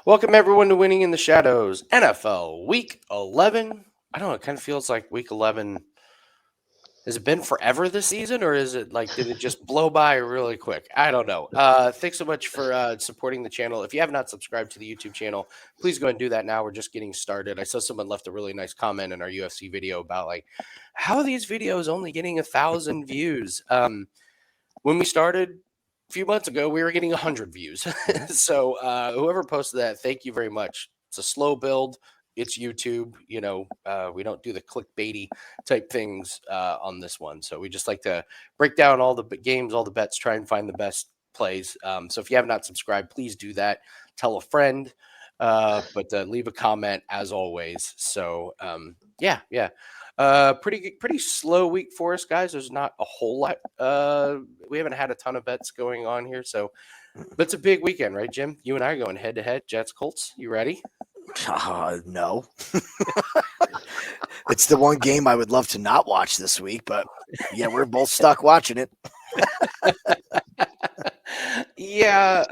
Welcome everyone to Winning in the Shadows, NFL Week 11. I don't know, it kind of feels like Week 11. Has it been forever this season, or is it like, did it just blow by really quick? I don't know. Thanks so much for supporting the channel. If you have not subscribed to the YouTube channel, please go and do that now. We're just getting started. I saw someone left a really nice comment in our UFC video about like, how are these videos only getting 1,000 views? When we started a few months ago, we were getting 100 views. So whoever posted that, thank you very much. It's a slow build. It's YouTube. You know, we don't do the clickbaity type things on this one. So we just like to break down all the games, all the bets, try and find the best plays. So if you have not subscribed, please do that. Tell a friend, but leave a comment as always. So yeah. Pretty slow week for us, guys. There's not a whole lot. We haven't had a ton of bets going on here, so but it's a big weekend, right, Jim? You and I are going head to head. Jets, Colts. You ready? No. It's the one game I would love to not watch this week, but yeah, we're both stuck watching it. Yeah,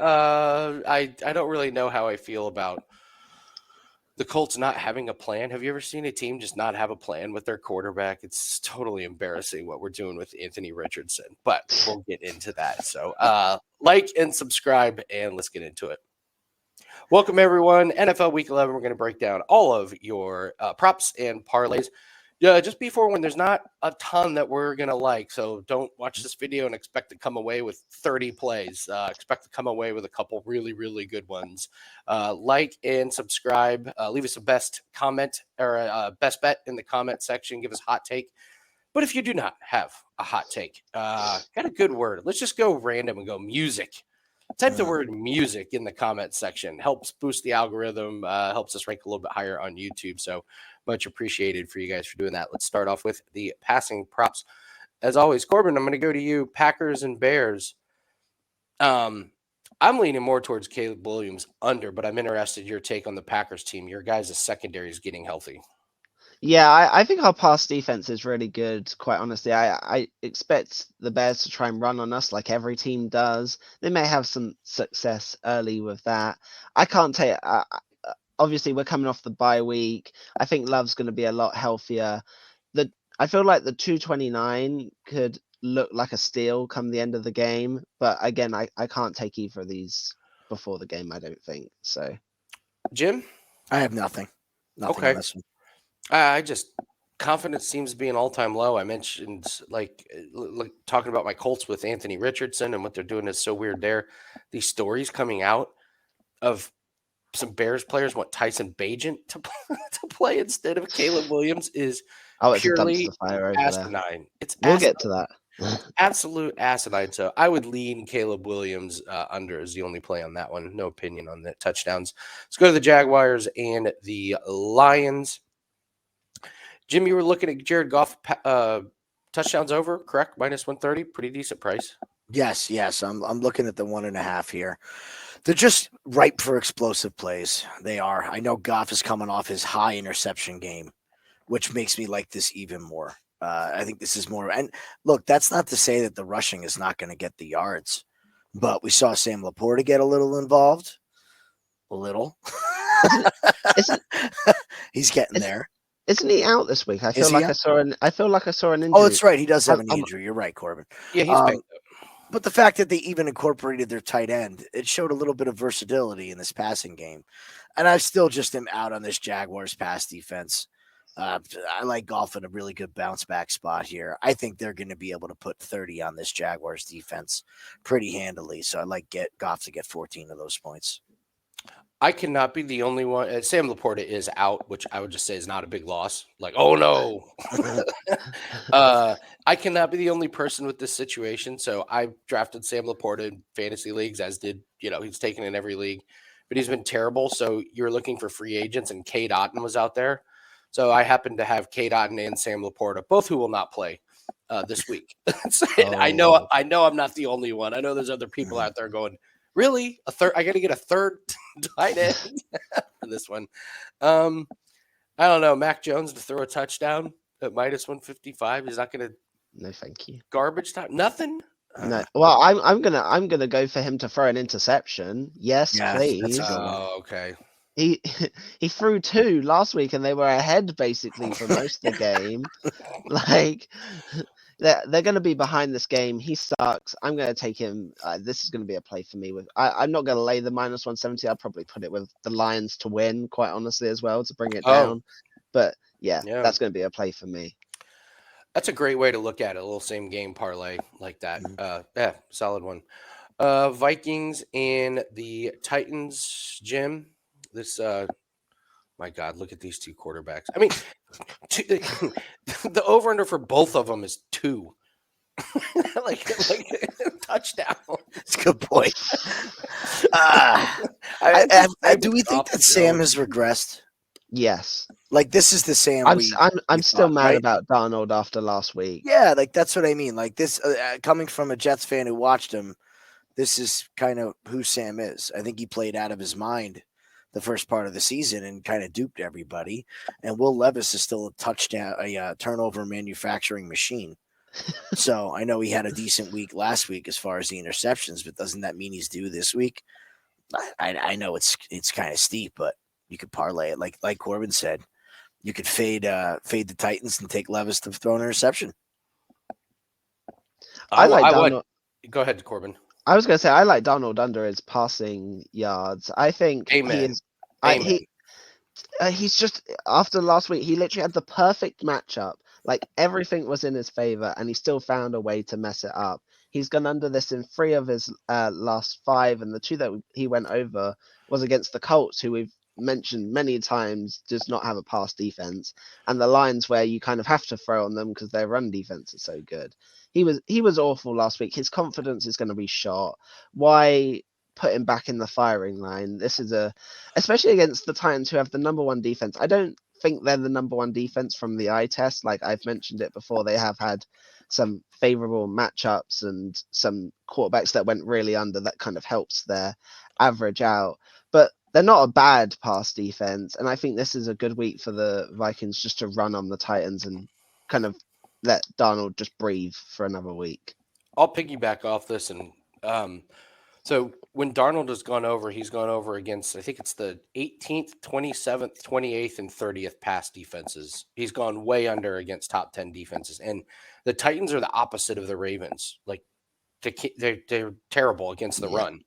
I don't really know how I feel about the Colts not having a plan. Have you ever seen a team just not have a plan with their quarterback? It's totally embarrassing what we're doing with Anthony Richardson, but we'll get into that. So like and subscribe, and let's get into it. Welcome, everyone. NFL Week 11, we're going to break down all of your props and parlays. Just before when there's not a ton that we're going to like, so don't watch this video and expect to come away with 30 plays. Expect to come away with a couple really, really good ones. Like and subscribe. Leave us a best comment or a best bet in the comment section. Give us a hot take. But if you do not have a hot take, got a good word. Let's just go random and go music. Type the word music in the comment section. Helps boost the algorithm, helps us rank a little bit higher on YouTube. So much appreciated for you guys for doing that. Let's start off with the passing props. As always, Corbin, I'm going to go to you. Packers and Bears. I'm leaning more towards Caleb Williams under, but I'm interested in your take on the Packers team. Your guys' secondary is getting healthy. Yeah, I think our pass defense is really good, quite honestly. I expect the Bears to try and run on us like every team does. They may have some success early with that. I can't take obviously, we're coming off the bye week. I think Love's going to be a lot healthier. I feel like the 229 could look like a steal come the end of the game. But again, I can't take either of these before the game, I don't think. So, Jim? I have nothing. Okay. On this one. I just confidence seems to be an all-time low. I mentioned like talking about my Colts with Anthony Richardson and what they're doing is so weird there. These stories coming out of some Bears players want Tyson Bagent to play instead of Caleb Williams is purely asinine. We'll get to that. Absolute asinine. So I would lean Caleb Williams under as the only play on that one. No opinion on the touchdowns. Let's go to the Jaguars and the Lions. Jim, you were looking at Jared Goff touchdowns over, correct? Minus 130, pretty decent price. Yes. I'm looking at the 1.5 here. They're just ripe for explosive plays. They are. I know Goff is coming off his high interception game, which makes me like this even more. I think this is more. And look, that's not to say that the rushing is not going to get the yards, but we saw Sam Laporta get a little involved. A little. He's getting there. Isn't he out this week? I feel like I saw an injury. Oh, that's right. He does have an injury. You're right, Corbin. Yeah, he's banged up. But the fact that they even incorporated their tight end, it showed a little bit of versatility in this passing game. And I still just am out on this Jaguars pass defense. I like Goff in a really good bounce back spot here. I think they're going to be able to put 30 on this Jaguars defense pretty handily. So I like Goff to get 14 of those points. I cannot be the only one. Sam Laporta is out, which I would just say is not a big loss. Like, oh no. I cannot be the only person with this situation. So I drafted Sam Laporta in fantasy leagues, as did, he's taken in every league, but he's been terrible. So you're looking for free agents, and Cade Otton was out there. So I happened to have Cade Otton and Sam Laporta, both who will not play this week. I know I'm not the only one. I know there's other people out there going, really? I got to get a third tight end for this one. I don't know. Mac Jones to throw a touchdown at minus 155. He's not going to. No, thank you. Garbage time. Nothing. No. Well, I'm gonna go for him to throw an interception. Yes, please. Oh, okay. he he threw 2 last week and they were ahead basically for most of the game. Like they're going to be behind this game. He sucks. I'm going to take him. This is going to be a play for me. I'm not going to lay the -170. I'll probably put it with the Lions to win, quite honestly, as well, to bring it down. But yeah, that's going to be a play for me. That's a great way to look at it. A little same game parlay like that. Yeah, solid one. Vikings and the Titans, Jim. This my God, look at these two quarterbacks. I mean, the over under for both of them is 2. like touchdown. It's a good point. Do we think that Sam has regressed? Yes. Like this is the Sam. I'm still mad right? about Darnold after last week. Yeah, like that's what I mean. Like this, coming from a Jets fan who watched him, this is kind of who Sam is. I think he played out of his mind the first part of the season and kind of duped everybody. And Will Levis is still a turnover manufacturing machine. So I know he had a decent week last week as far as the interceptions, but doesn't that mean he's due this week? I know it's kind of steep, but you could parlay it like Corbin said. You could fade the Titans and take Levis to throw an interception. I would. Go ahead, Corbin. I was going to say I like Darnold under his passing yards. I think Amen. he's just after last week. He literally had the perfect matchup. Like everything was in his favor, and he still found a way to mess it up. He's gone under this in 3 of his last 5, and the 2 that he went over was against the Colts, who we've mentioned many times does not have a pass defense, and the Lions where you kind of have to throw on them because their run defense is so good. He was awful last week. His confidence is going to be shot. Why put him back in the firing line? This is especially against the Titans, who have the #1 defense. I don't think they're the #1 defense from the eye test. Like I've mentioned it before, they have had some favorable matchups and some quarterbacks that went really under that kind of helps their average out. But they're not a bad pass defense, and I think this is a good week for the Vikings just to run on the Titans and kind of let Darnold just breathe for another week. I'll piggyback off this, and so when Darnold has gone over, he's gone over against, I think it's the 18th, 27th, 28th, and 30th pass defenses. He's gone way under against top 10 defenses, and the Titans are the opposite of the Ravens. Like they're terrible against the run.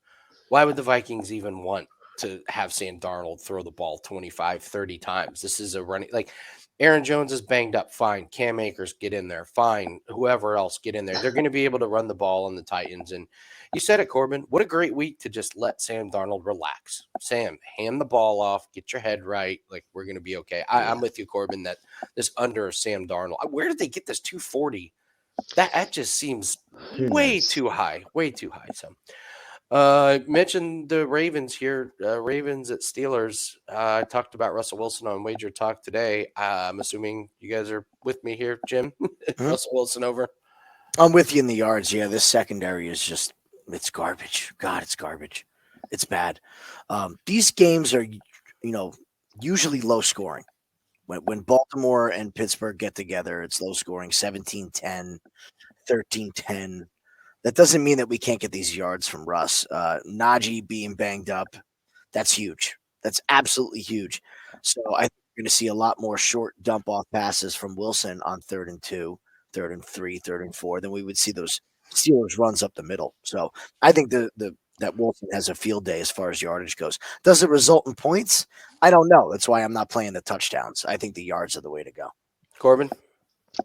Why would the Vikings even want to have Sam Darnold throw the ball 25, 30 times? This is a running, like Aaron Jones is banged up. Fine. Cam Akers, get in there. Fine. Whoever else, get in there. They're going to be able to run the ball on the Titans. And you said it, Corbin. What a great week to just let Sam Darnold relax. Sam, hand the ball off. Get your head right. Like, we're going to be okay. I'm with you, Corbin, that this under Sam Darnold. Where did they get this 240? That just seems way too high. Way too high. So. Mentioned the Ravens here. Ravens at Steelers. I talked about Russell Wilson on Wager Talk today. I'm assuming you guys are with me here, Jim. Russell Wilson over. I'm with you in the yards. Yeah, this secondary is just, it's garbage. God, it's garbage. It's bad. These games are, usually low scoring. When Baltimore and Pittsburgh get together, it's low scoring, 17-10, 13-10. That doesn't mean that we can't get these yards from Russ. Najee being banged up, that's huge. That's absolutely huge. So I think we're going to see a lot more short dump-off passes from Wilson on 3rd and 2, 3rd and 3, 3rd and 4 than we would see those Steelers runs up the middle. So I think that Wilson has a field day as far as yardage goes. Does it result in points? I don't know. That's why I'm not playing the touchdowns. I think the yards are the way to go. Corbin?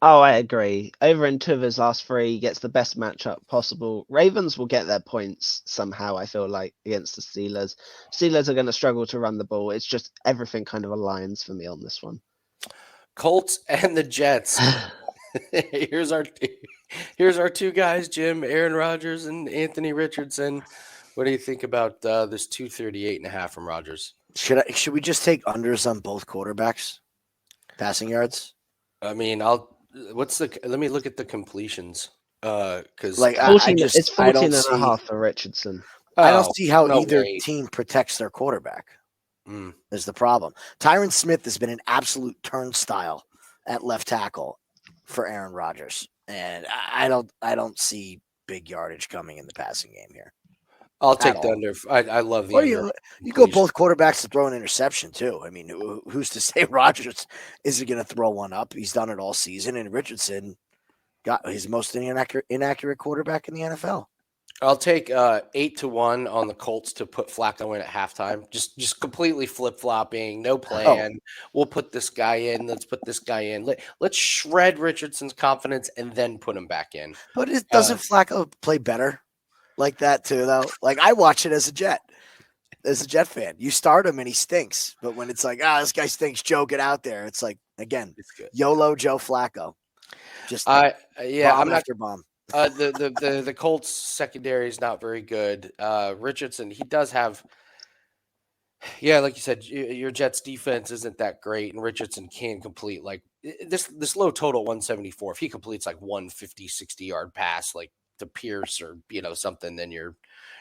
Oh, I agree. Over in 2 of his last 3, gets the best matchup possible. Ravens will get their points somehow, I feel like, against the Steelers. Steelers are going to struggle to run the ball. It's just everything kind of aligns for me on this one. Colts and the Jets. Here's our 2 guys, Jim, Aaron Rodgers and Anthony Richardson. What do you think about this 238.5 from Rodgers? Should we just take unders on both quarterbacks? Passing yards? I mean, let me look at the completions. Because it's 14.5 for Richardson. I don't see how either team protects their quarterback. Is the problem. Tyron Smith has been an absolute turnstile at left tackle for Aaron Rodgers, and I don't see big yardage coming in the passing game here. I'll at take the all. under. I love the Or under. you go completion. both quarterbacks to throw an interception too. I mean, who's to say Rodgers isn't going to throw one up? He's done it all season, and Richardson got his most inaccurate quarterback in the NFL. I'll take 8-1 on the Colts to put Flacco in at halftime. Just completely flip flopping, no plan. We'll put this guy in. Let's put this guy in. Let's shred Richardson's confidence and then put him back in. But doesn't Flacco play better like that too, though? Like I watch it as a Jet fan. You start him and he stinks, but when it's like, this guy stinks, Joe, get out there. It's like again, It's good. YOLO Joe Flacco, just I'm bomb not. after bomb. The Colts secondary is not very good. Richardson, he does have. Yeah, like you said, your Jets defense isn't that great, and Richardson can complete like this low total 174. If he completes like 150, 60-yard pass like to Pierce or something, then you're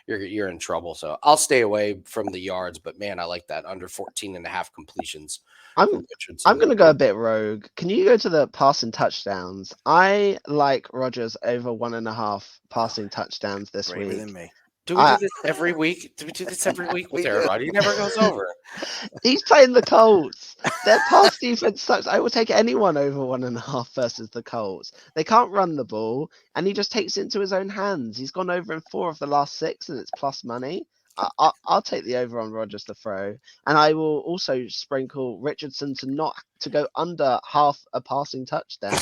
in trouble. So I'll stay away from the yards, but man, I like that under 14.5 completions. I'm Richardson. going to go a bit rogue. Can you go to the passing touchdowns? I like Rodgers over 1.5 passing touchdowns this Braver week. than me. Do we do this every week? Do we do this every week with Aaron Rodgers? He never goes over. He's playing the Colts. Their pass defense sucks. I will take anyone over 1.5 versus the Colts. They can't run the ball, and he just takes it into his own hands. He's gone over in 4 of the last 6, and it's plus money. I'll take the over on Rodgers to throw, and I will also sprinkle Richardson to go under half a passing touchdown.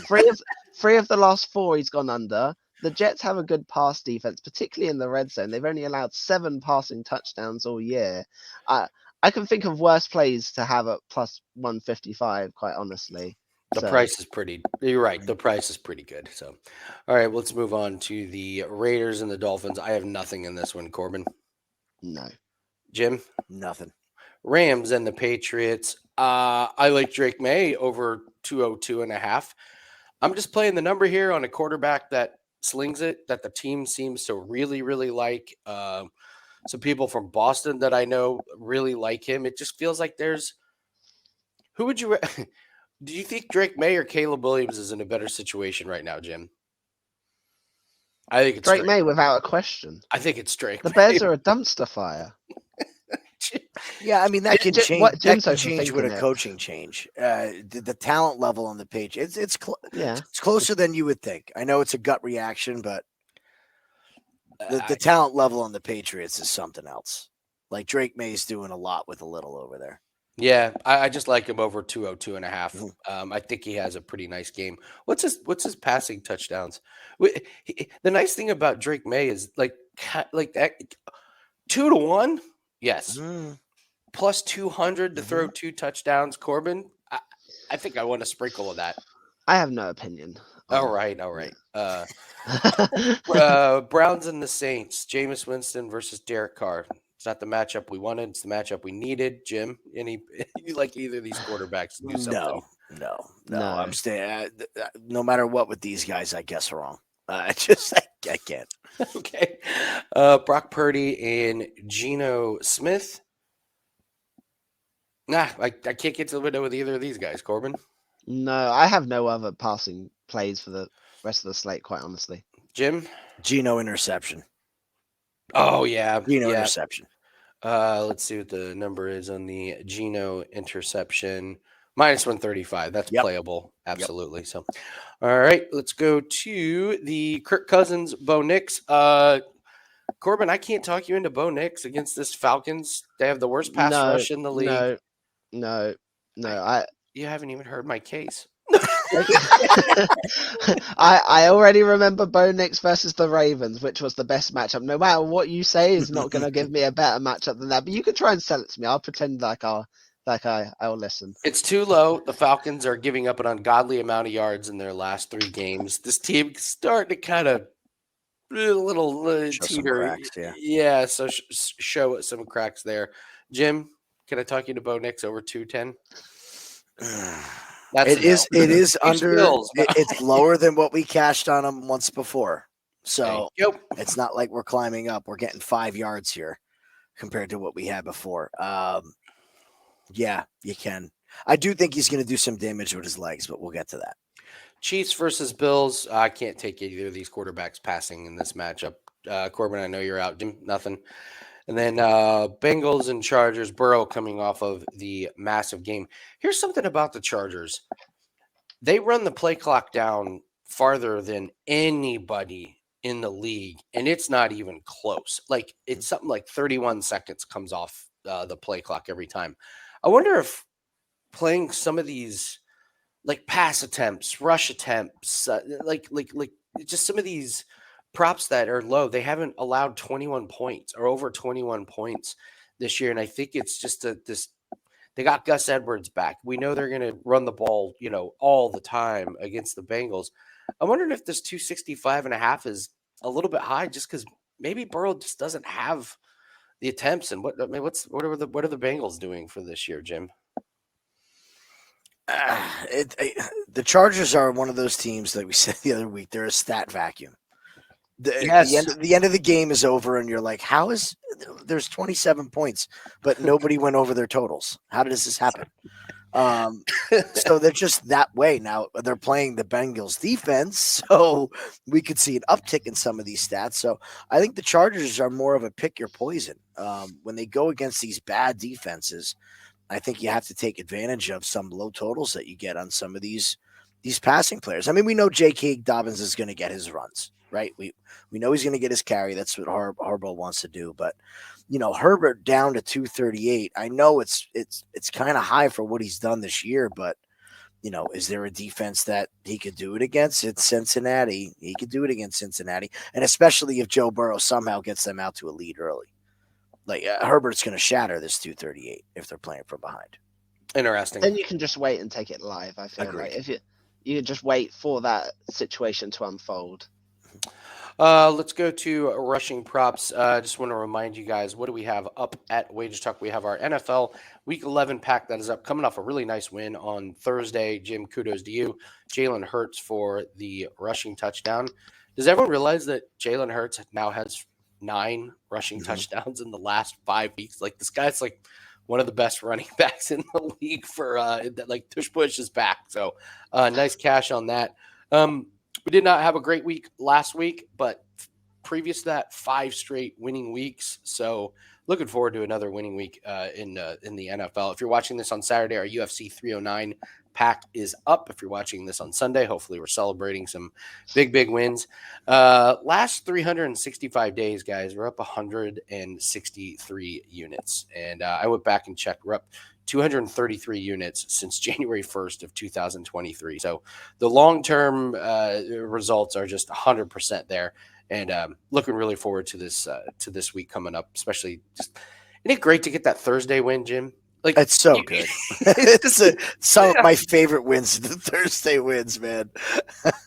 three of the last 4 he's gone under. The Jets have a good pass defense, particularly in the red zone. They've only allowed 7 passing touchdowns all year. I can think of worse plays to have at plus 155, quite honestly. The price is pretty. You're right. The price is pretty good. So, all right, let's move on to the Raiders and the Dolphins. I have nothing in this one, Corbin. No. Jim? Nothing. Rams and the Patriots. I like Drake May over 202.5. I'm just playing the number here on a quarterback that slings it, that the team seems to really, really like. Some people from Boston that I know really like him. It just feels like there's – who would you – do you think Drake May or Caleb Williams is in a better situation right now, Jim? I think it's Drake May without a question. I think it's Drake The May. Bears are a dumpster fire. Yeah, I mean that can change. What That Jim's can over change with a thinking it. coaching change. The talent level on the page, it's Yeah. it's closer than you would think. I know it's a gut reaction, but the talent level on the Patriots is something else. Like Drake May's doing a lot with a little over there. Yeah, I just like him over 202.5. I think he has a pretty nice game. What's his passing touchdowns? The nice thing about Drake May is like that 2-1. Yes. Plus 200 to throw 2 touchdowns. Corbin, I think I want a sprinkle of that. I have no opinion. All right. Browns and the Saints. Jameis Winston versus Derek Carr. It's not the matchup we wanted. It's the matchup we needed. Jim, you like either of these quarterbacks to do something? No. No. I'm staying. No matter what with these guys, I guess wrong. I can't. Okay. Brock Purdy and Geno Smith. Nah, I can't get to the window with either of these guys, Corbin. No, I have no other passing plays for the rest of the slate, quite honestly. Jim? Geno interception. Oh, yeah. Geno interception. Let's see what the number is on the Geno interception. Minus 135. That's playable. Absolutely. Yep. So, all right, let's go to the Kirk Cousins, Bo Nix. Corbin, I can't talk you into Bo Nix against this Falcons. They have the worst pass rush in the league. No. You haven't even heard my case. I already remember Bo Nix versus the Ravens, which was the best matchup. No matter what you say is not going to give me a better matchup than that. But you can try and sell it to me. I'll pretend like I'll listen. It's too low. The Falcons are giving up an ungodly amount of yards in their last 3 games. This team starting to kind of a little teeter. Yeah, so show some cracks there. Jim, can I talk you to Bo Nix over 210? It is under. It's lower than what we cashed on him once before. So it's not like we're climbing up. We're getting 5 yards here compared to what we had before. Yeah, you can. I do think he's going to do some damage with his legs, but we'll get to that. Chiefs versus Bills. I can't take either of these quarterbacks passing in this matchup. Corbin, I know you're out. Jim, nothing. And then Bengals and Chargers. Burrow coming off of the massive game. Here's something about the Chargers. They run the play clock down farther than anybody in the league, and it's not even close. Like it's something like 31 seconds comes off the play clock every time. I wonder if playing some of these like pass attempts, rush attempts, like just some of these props that are low. They haven't allowed 21 points or over 21 points this year, and I think it's just this. They got Gus Edwards back. We know they're going to run the ball, all the time against the Bengals. I'm wondering if this 265.5 is a little bit high, just because maybe Burrow just doesn't have the attempts. And what are the Bengals doing for this year, Jim? The Chargers are one of those teams that we said the other week. They're a stat vacuum. Yes. The end of the game is over, and you're like, how is there's 27 points, but nobody went over their totals? How does this happen? So they're just that way. Now they're playing the Bengals defense, so we could see an uptick in some of these stats. So I think the Chargers are more of a pick your poison. When they go against these bad defenses, I think you have to take advantage of some low totals that you get on some of these passing players. I mean, we know J.K. Dobbins is going to get his runs, right? We know he's going to get his carry. That's what Harbaugh wants to do. But Herbert down to 238. I know it's kind of high for what he's done this year, but is there a defense that he could do it against? It's Cincinnati. He could do it against Cincinnati, and especially if Joe Burrow somehow gets them out to a lead early. Like Herbert's going to shatter this 238 if they're playing from behind. Interesting. Then you can just wait and take it live. I feel like if you just wait for that situation to unfold. Let's go to rushing props. I just want to remind you guys, what do we have up at Wages Talk? We have our NFL Week 11 pack that is up, coming off a really nice win on Thursday. Jim, kudos to you. Jalen Hurts for the rushing touchdown. Does everyone realize that Jalen Hurts now has 9 rushing touchdowns in the last 5 weeks? Like, this guy's like one of the best running backs in the league for like Tush Push is back. So nice cash on that. We did not have a great week last week, but previous to that, 5 straight winning weeks. So looking forward to another winning week in the NFL. If you're watching this on Saturday, our UFC 309 pack is up. If you're watching this on Sunday, hopefully we're celebrating some big wins. Last 365 days, guys, we're up 163 units. And I went back and checked. We're up 233 units since January 1st of 2023. So the long-term results are just 100% there. And looking really forward to this week coming up, especially just, isn't it great to get that Thursday win, Jim? Like, it's so good. It's some of my favorite wins, the Thursday wins, man.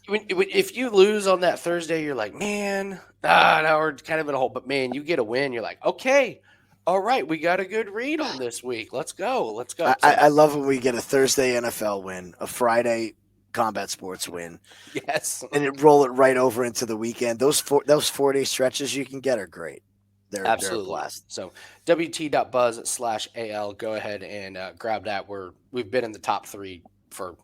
If you lose on that Thursday, you're like, man, now we're kind of in a hole. But, man, you get a win, you're like, okay, all right, we got a good read on this week. Let's go. I love when we get a Thursday NFL win, a Friday combat sports win. Yes. And roll it right over into the weekend. Those 4-day stretches you can get are great. They're absolutely a blast. So WT.buzz/AL, go ahead and grab that. We've been in the top 3 for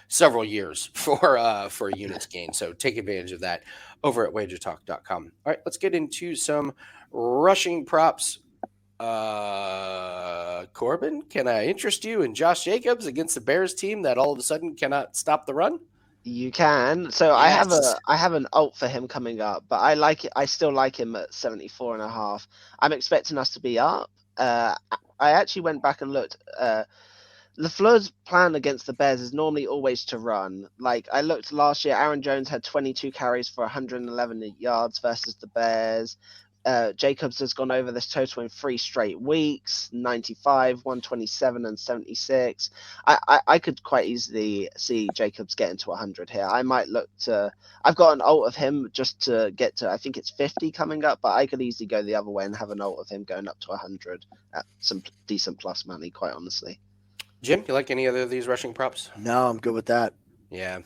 several years for units gain. So take advantage of that over at wagertalk.com. All right, let's get into some rushing props. Corbin, can I interest you in Josh Jacobs against the Bears team that all of a sudden cannot stop the run? You can. So yes. I have an alt for him coming up, but I like it. I still like him at 74.5. I'm expecting us to be up. I actually went back and looked. LaFleur's plan against the Bears is normally always to run. Like, I looked last year, Aaron Jones had 22 carries for 111 yards versus the Bears. Jacobs has gone over this total in 3 straight weeks, 95, 127, and 76. I could quite easily see Jacobs getting to 100 here. I might look to – I've got an alt of him just to get to – I think it's 50 coming up, but I could easily go the other way and have an alt of him going up to 100 at some decent plus money, quite honestly. Jim, you like any other of these rushing props? No, I'm good with that. Yeah.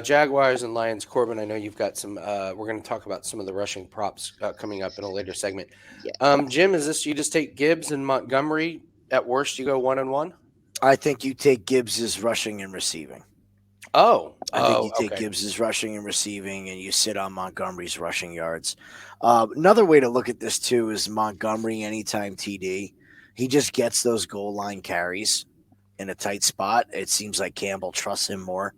Jaguars and Lions. Corbin, I know you've got some we're going to talk about some of the rushing props coming up in a later segment. Yeah. Jim, is this you just take Gibbs and Montgomery? At worst, you go 1-1? I think you take Gibbs' rushing and receiving. I think you take Okay. Gibbs's rushing and receiving, and you sit on Montgomery's rushing yards. Another way to look at this too is Montgomery anytime TD. He just gets those goal line carries in a tight spot. It seems like Campbell trusts him more,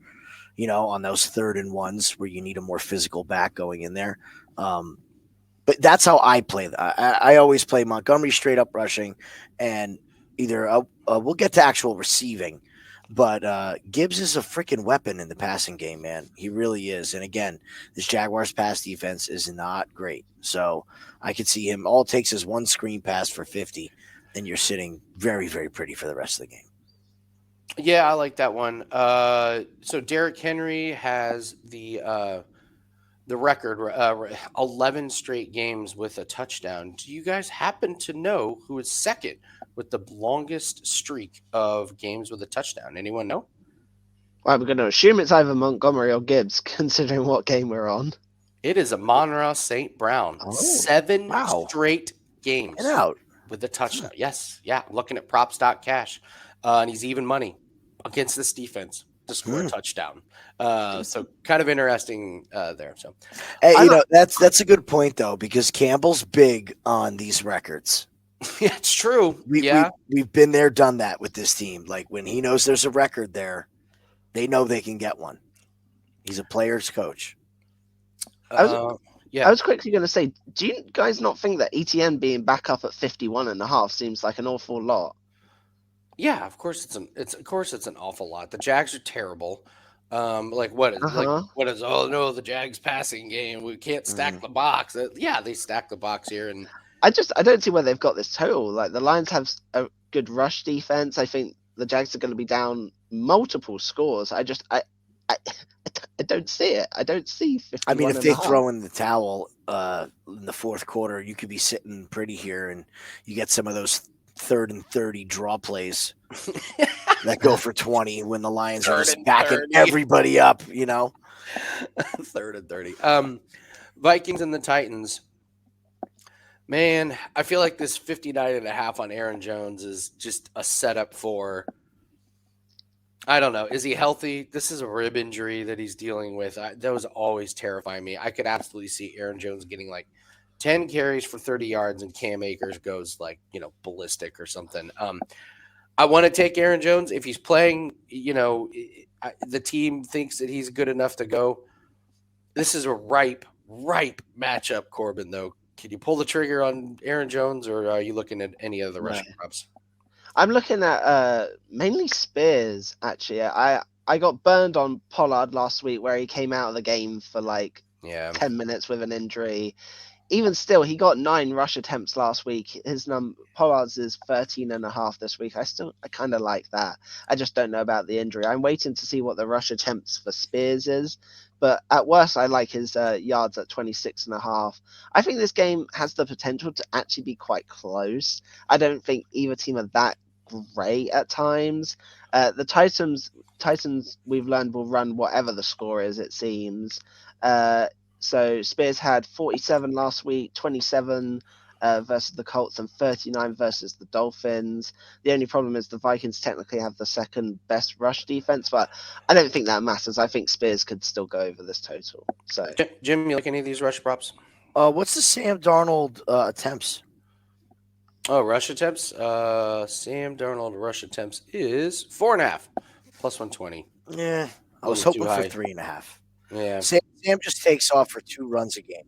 on those 3rd and 1s where you need a more physical back going in there. But that's how I play. I always play Montgomery straight up rushing, and either we'll get to actual receiving. But Gibbs is a freaking weapon in the passing game, man. He really is. And again, this Jaguars pass defense is not great. So I could see him. All it takes is one screen pass for 50, and you're sitting very, very pretty for the rest of the game. Yeah, I like that one. So Derrick Henry has the record, 11 straight games with a touchdown. Do you guys happen to know who is second with the longest streak of games with a touchdown? Anyone know? Well, we're going to assume it's either Montgomery or Gibbs, considering what game we're on. It is Amon-Ra St. Brown. Oh, 7 wow. straight games Get out. with a touchdown. Yes. Yeah. Looking at props.cash. And he's even money against this defense to score a touchdown. So kind of interesting there. So, hey, that's a good point though, because Campbell's big on these records. Yeah, it's true. We've been there, done that with this team. Like when he knows there's a record there, they know they can get one. He's a player's coach. I was quickly going to say, do you guys not think that ETN being back up at 51.5 seems like an awful lot? Yeah, of course it's an awful lot. The Jags are terrible. What is oh no, the Jags passing game. We can't stack the box. Yeah, they stack the box here, and I don't see where they've got this total. Like the Lions have a good rush defense. I think the Jags are going to be down multiple scores. I don't see it. I don't see 51. I mean, if they throw in the towel in the fourth quarter, you could be sitting pretty here, and you get some of those 3rd and 30 draw plays that go for 20 when the Lions are just backing everybody up, 3rd and 30. Vikings and the Titans. Man, I feel like this 59.5 on Aaron Jones is just a setup for, I don't know. Is he healthy? This is a rib injury that he's dealing with. Those always terrify me. I could absolutely see Aaron Jones getting 10 carries for 30 yards and Cam Akers goes ballistic or something. I want to take Aaron Jones if he's playing, the team thinks that he's good enough to go. This is a ripe matchup, Corbin, though. Can you pull the trigger on Aaron Jones, or are you looking at any other rushing props? I'm looking at mainly Spears, actually. I got burned on Pollard last week where he came out of the game for 10 minutes with an injury. Even still, he got 9 rush attempts last week. His Pollard's is 13.5 this week. I kind of like that. I just don't know about the injury. I'm waiting to see what the rush attempts for Spears is. But at worst, I like his yards at 26.5. I think this game has the potential to actually be quite close. I don't think either team are that great at times. The Titans, we've learned, will run whatever the score is, it seems. So Spears had 47 last week, 27 versus the Colts, and 39 versus the Dolphins. The only problem is the Vikings technically have the second best rush defense, but I don't think that matters. I think Spears could still go over this total. So, Jim, you like any of these rush props? What's the Sam Darnold attempts? Oh, rush attempts. Sam Darnold rush attempts is 4.5 plus 120. Yeah, I was hoping for 3.5. Yeah, Sam just takes off for 2 runs a game.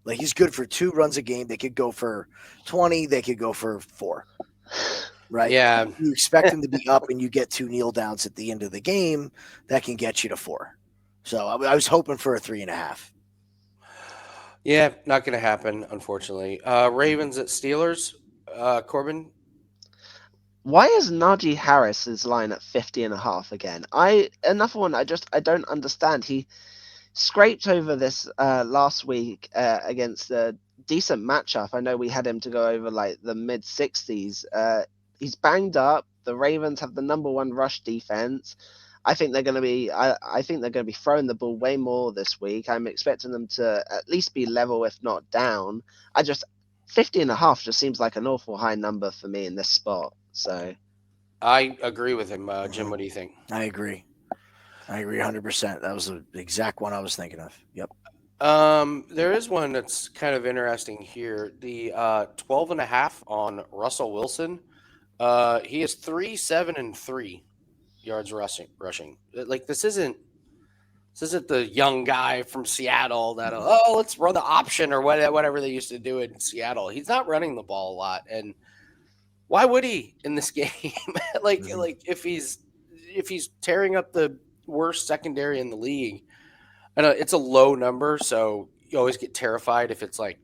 He's good for 2 runs a game. They could go for 20. They could go for 4. Right? Yeah. If you expect him to be up and you get 2 kneel downs at the end of the game, that can get you to 4. So I was hoping for a 3.5. Yeah, not going to happen, unfortunately. Ravens at Steelers. Corbin? Why is Najee Harris's line at 50.5 again? Another one I don't understand. He scraped over this last week against a decent matchup. I know we had him to go over the mid 60s. He's banged up. The Ravens have the number 1 rush defense. I think they're going to be. I think they're going to be throwing the ball way more this week. I'm expecting them to at least be level, if not down. 50.5 just seems like an awful high number for me in this spot. So, I agree with him, Jim. What do you think? I agree. I agree 100%. That was the exact one I was thinking of. Yep. There is one that's kind of interesting here. The 12.5 on Russell Wilson. He is 3, 7, and 3 yards rushing. Like this isn't the young guy from Seattle that let's run the option or whatever they used to do in Seattle. He's not running the ball a lot, and why would he in this game? like if he's tearing up the worst secondary in the league, I know it's a low number, so you always get terrified if it's like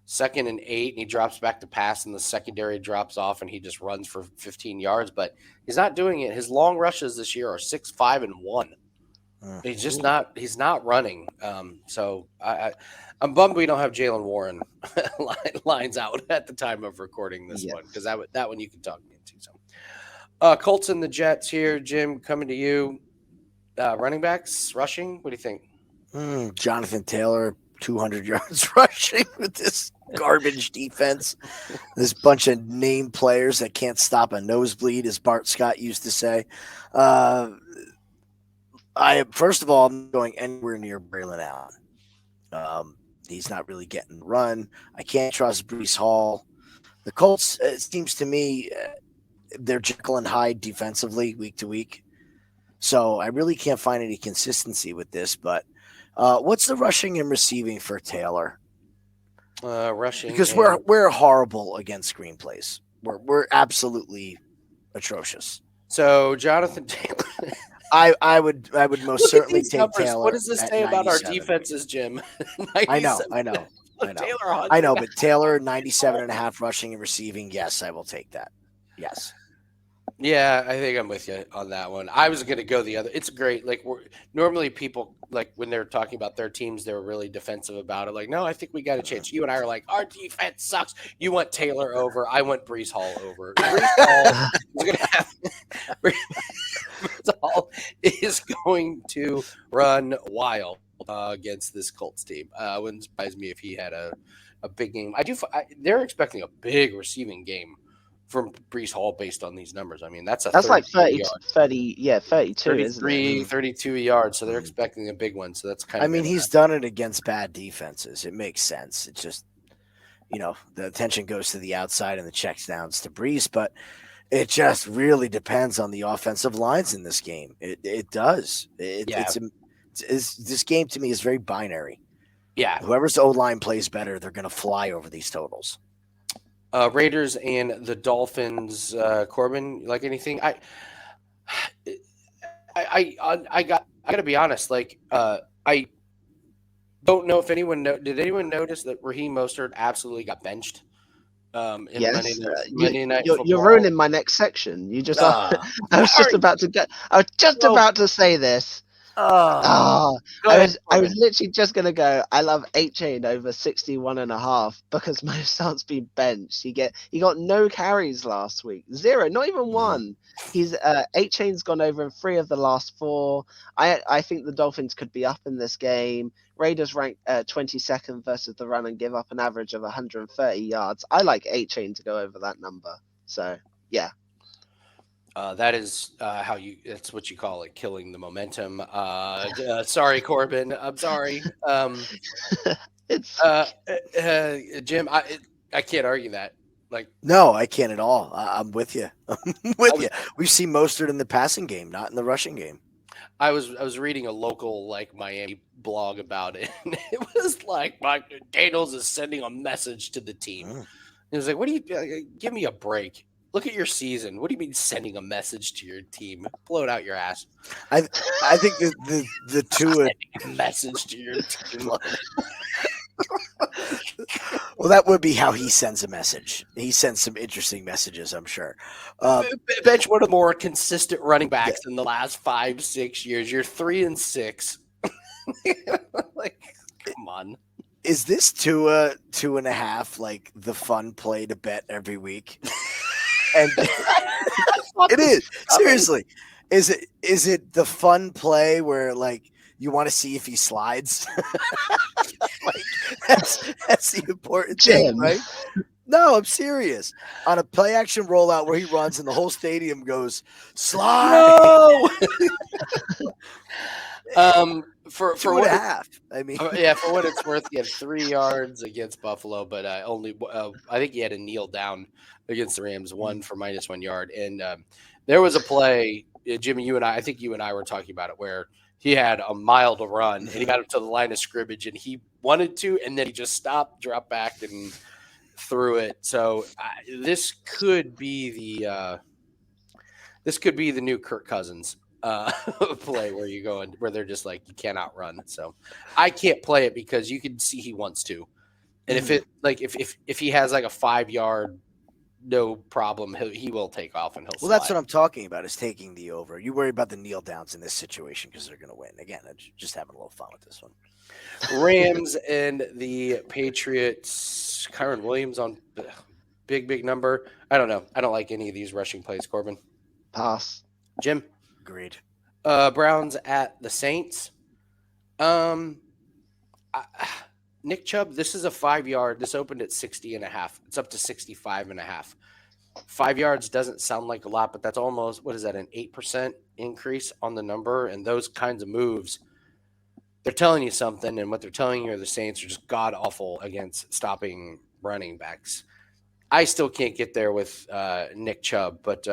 2nd and 8 and he drops back to pass and the secondary drops off and he just runs for 15 yards. But he's not doing it. His long rushes this year are 6, 5, and 1. He's just not. He's not running. So I'm bummed we don't have Jalen Warren lines out at the time of recording this one, because that one you can talk me into. So, Colts and the Jets here. Jim, coming to you. Running backs rushing. What do you think? Jonathan Taylor, 200 yards rushing with this garbage defense. This bunch of name players that can't stop a nosebleed, as Bart Scott used to say. First of all, I'm going anywhere near Braylon Allen. He's not really getting the run. I can't trust Breece Hall. The Colts, it seems to me, they're Jekyll and Hyde defensively week to week. So I really can't find any consistency with this. But what's the rushing and receiving for Taylor? Rushing, because we're horrible against screenplays. We're absolutely atrocious. So Jonathan Taylor. I would most certainly take numbers. Taylor. What does this say about our defenses, Jim? I know. I know, but Taylor 97.5 rushing and receiving. Yes, I will take that. Yes. Yeah, I think I'm with you on that one. I was going to go the other. It's great. Like normally people, like when they're talking about their teams, they're really defensive about it. Like, no, I think we got to change. You and I are like, our defense sucks. You want Taylor over. I want Breece Hall over. Breece Hall is going to have. Breece Hall is going to run wild against this Colts team. Wouldn't surprise me if he had a big game. They're expecting a big receiving game from Breece Hall based on these numbers. I mean, that's like 32, 32 yards. So they're expecting a big one. So that's kind of. I mean, he's done it against bad defenses. It makes sense. It's just, the attention goes to the outside and the checks downs to Breece, but it just really depends on the offensive lines in this game. It does. This game to me is very binary. Yeah. Whoever's O-line plays better, they're going to fly over these totals. Raiders and the Dolphins. Corbin, like anything? I got to be honest. Like, I don't know if did anyone notice that Raheem Mostert absolutely got benched? Yes, Monday Night Football. You're ruining my next section. You just, I was just about to get. I was just about to say this. I was literally just gonna go. I love H-Chain over 61.5 because Mostert's been benched. He got no carries last week, 0, not even one. He's H-Chain's gone over in 3 of the last 4. I think the Dolphins could be up in this game. Raiders rank 22nd versus the run and give up an average of 130 yards. I like H-Chain to go over that number. So yeah. That is that's what you call it, killing the momentum. Sorry, Corbin. I'm sorry. It's Jim, I can't argue that. Like, no, I can't at all. I'm with you. You. We've seen Mostert in the passing game, not in the rushing game. I was reading a local Miami blog about it, and it was like Mike Daniels is sending a message to the team. It was like, "What do you give me a break? Look at your season. What do you mean sending a message to your team? Blow it out your ass." I think the two sending a message to your team. Well, that would be how he sends a message. He sends some interesting messages, I'm sure. Bench one of the more consistent running backs in the last 5-6 years. You're 3-6. Like, come on. Is this 2.5 like the fun play to bet every week? And it is, seriously. Is it the fun play where you want to see if he slides? That's the important thing, right? No, I'm serious. On a play action rollout where he runs and the whole stadium goes slide. No. For Two and what a half. I mean, yeah, for what it's worth, he had 3 yards against Buffalo, but only I think he had a kneel down against the Rams, one for -1 yard. And there was a play, Jimmy, I think you and I were talking about it, where he had a mile to run and he got up to the line of scrimmage and he wanted to, and then he just stopped, dropped back, and threw it. So this could be the new Kirk Cousins play where you go and where they're just like, you cannot run. So I can't play it because you can see he wants to. And if it like if he has like a 5 yard, no problem, he will take off and he'll well, slide. that's what I'm talking about is taking the over. You worry about the kneel downs in this situation because they're going to win. Again, I'm just having a little fun with this one. Rams and the Patriots. Kyron Williams on big number. I don't know. I don't like any of these rushing plays, Corbin. Pass. Jim? Agreed. Browns at the Saints. Nick Chubb, this is a 5 yard. This opened at 60.5. It's up to 65.5. 5 yards doesn't sound like a lot, but that's almost, what is that, an 8% increase on the number? And those kinds of moves, they're telling you something. And what they're telling you are the Saints are just god awful against stopping running backs. I still can't get there with Nick Chubb, but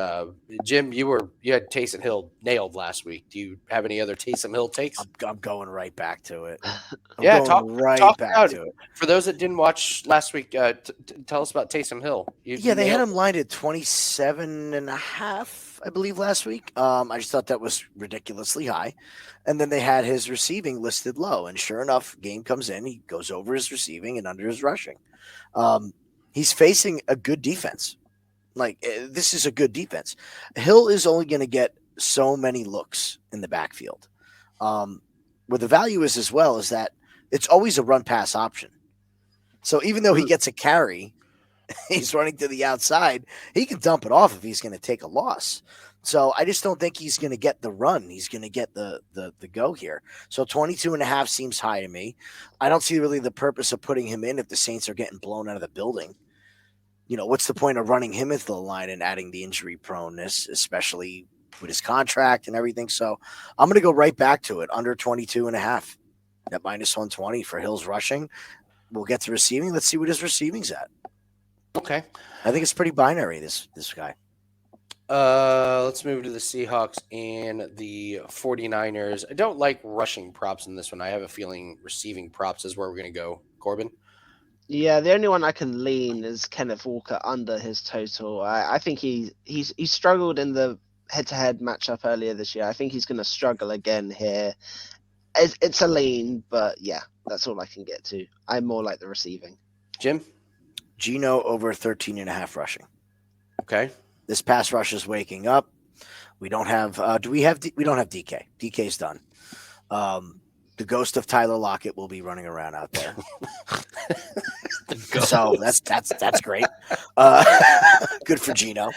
Jim, you had Taysom Hill nailed last week. Do you have any other Taysom Hill takes? I'm going right back to it. Talk back about to it. For those that didn't watch last week, tell us about Taysom Hill. They had him lined at 27.5, I believe, last week. I just thought that was ridiculously high. And then they had his receiving listed low. And sure enough, game comes in, he goes over his receiving and under his rushing. He's facing a good defense. This is a good defense. Hill is only going to get so many looks in the backfield. Where the value is as well is that it's always a run pass option. So even though he gets a carry, he's running to the outside, he can dump it off if he's going to take a loss. So I just don't think he's going to get the run. He's going to get the go here. So 22.5 seems high to me. I don't see really the purpose of putting him in if the Saints are getting blown out of the building. What's the point of running him into the line and adding the injury proneness, especially with his contract and everything? So I'm going to go right back to it, under 22.5 at -120 for Hill's rushing. We'll get to receiving. Let's see what his receiving's at. Okay. I think it's pretty binary, this guy. Let's move to the Seahawks and the 49ers. I don't like rushing props in this one. I have a feeling receiving props is where we're going to go. Corbin? Yeah, the only one I can lean is Kenneth Walker under his total. I think he struggled in the head-to-head matchup earlier this year. I think he's going to struggle again here. It's a lean, but yeah, that's all I can get to. I more like the receiving. Jim? Geno over 13.5 rushing. Okay. This pass rush is waking up. We don't have we don't have DK. DK's done. The ghost of Tyler Lockett will be running around out there. So that's great. Good for Geno.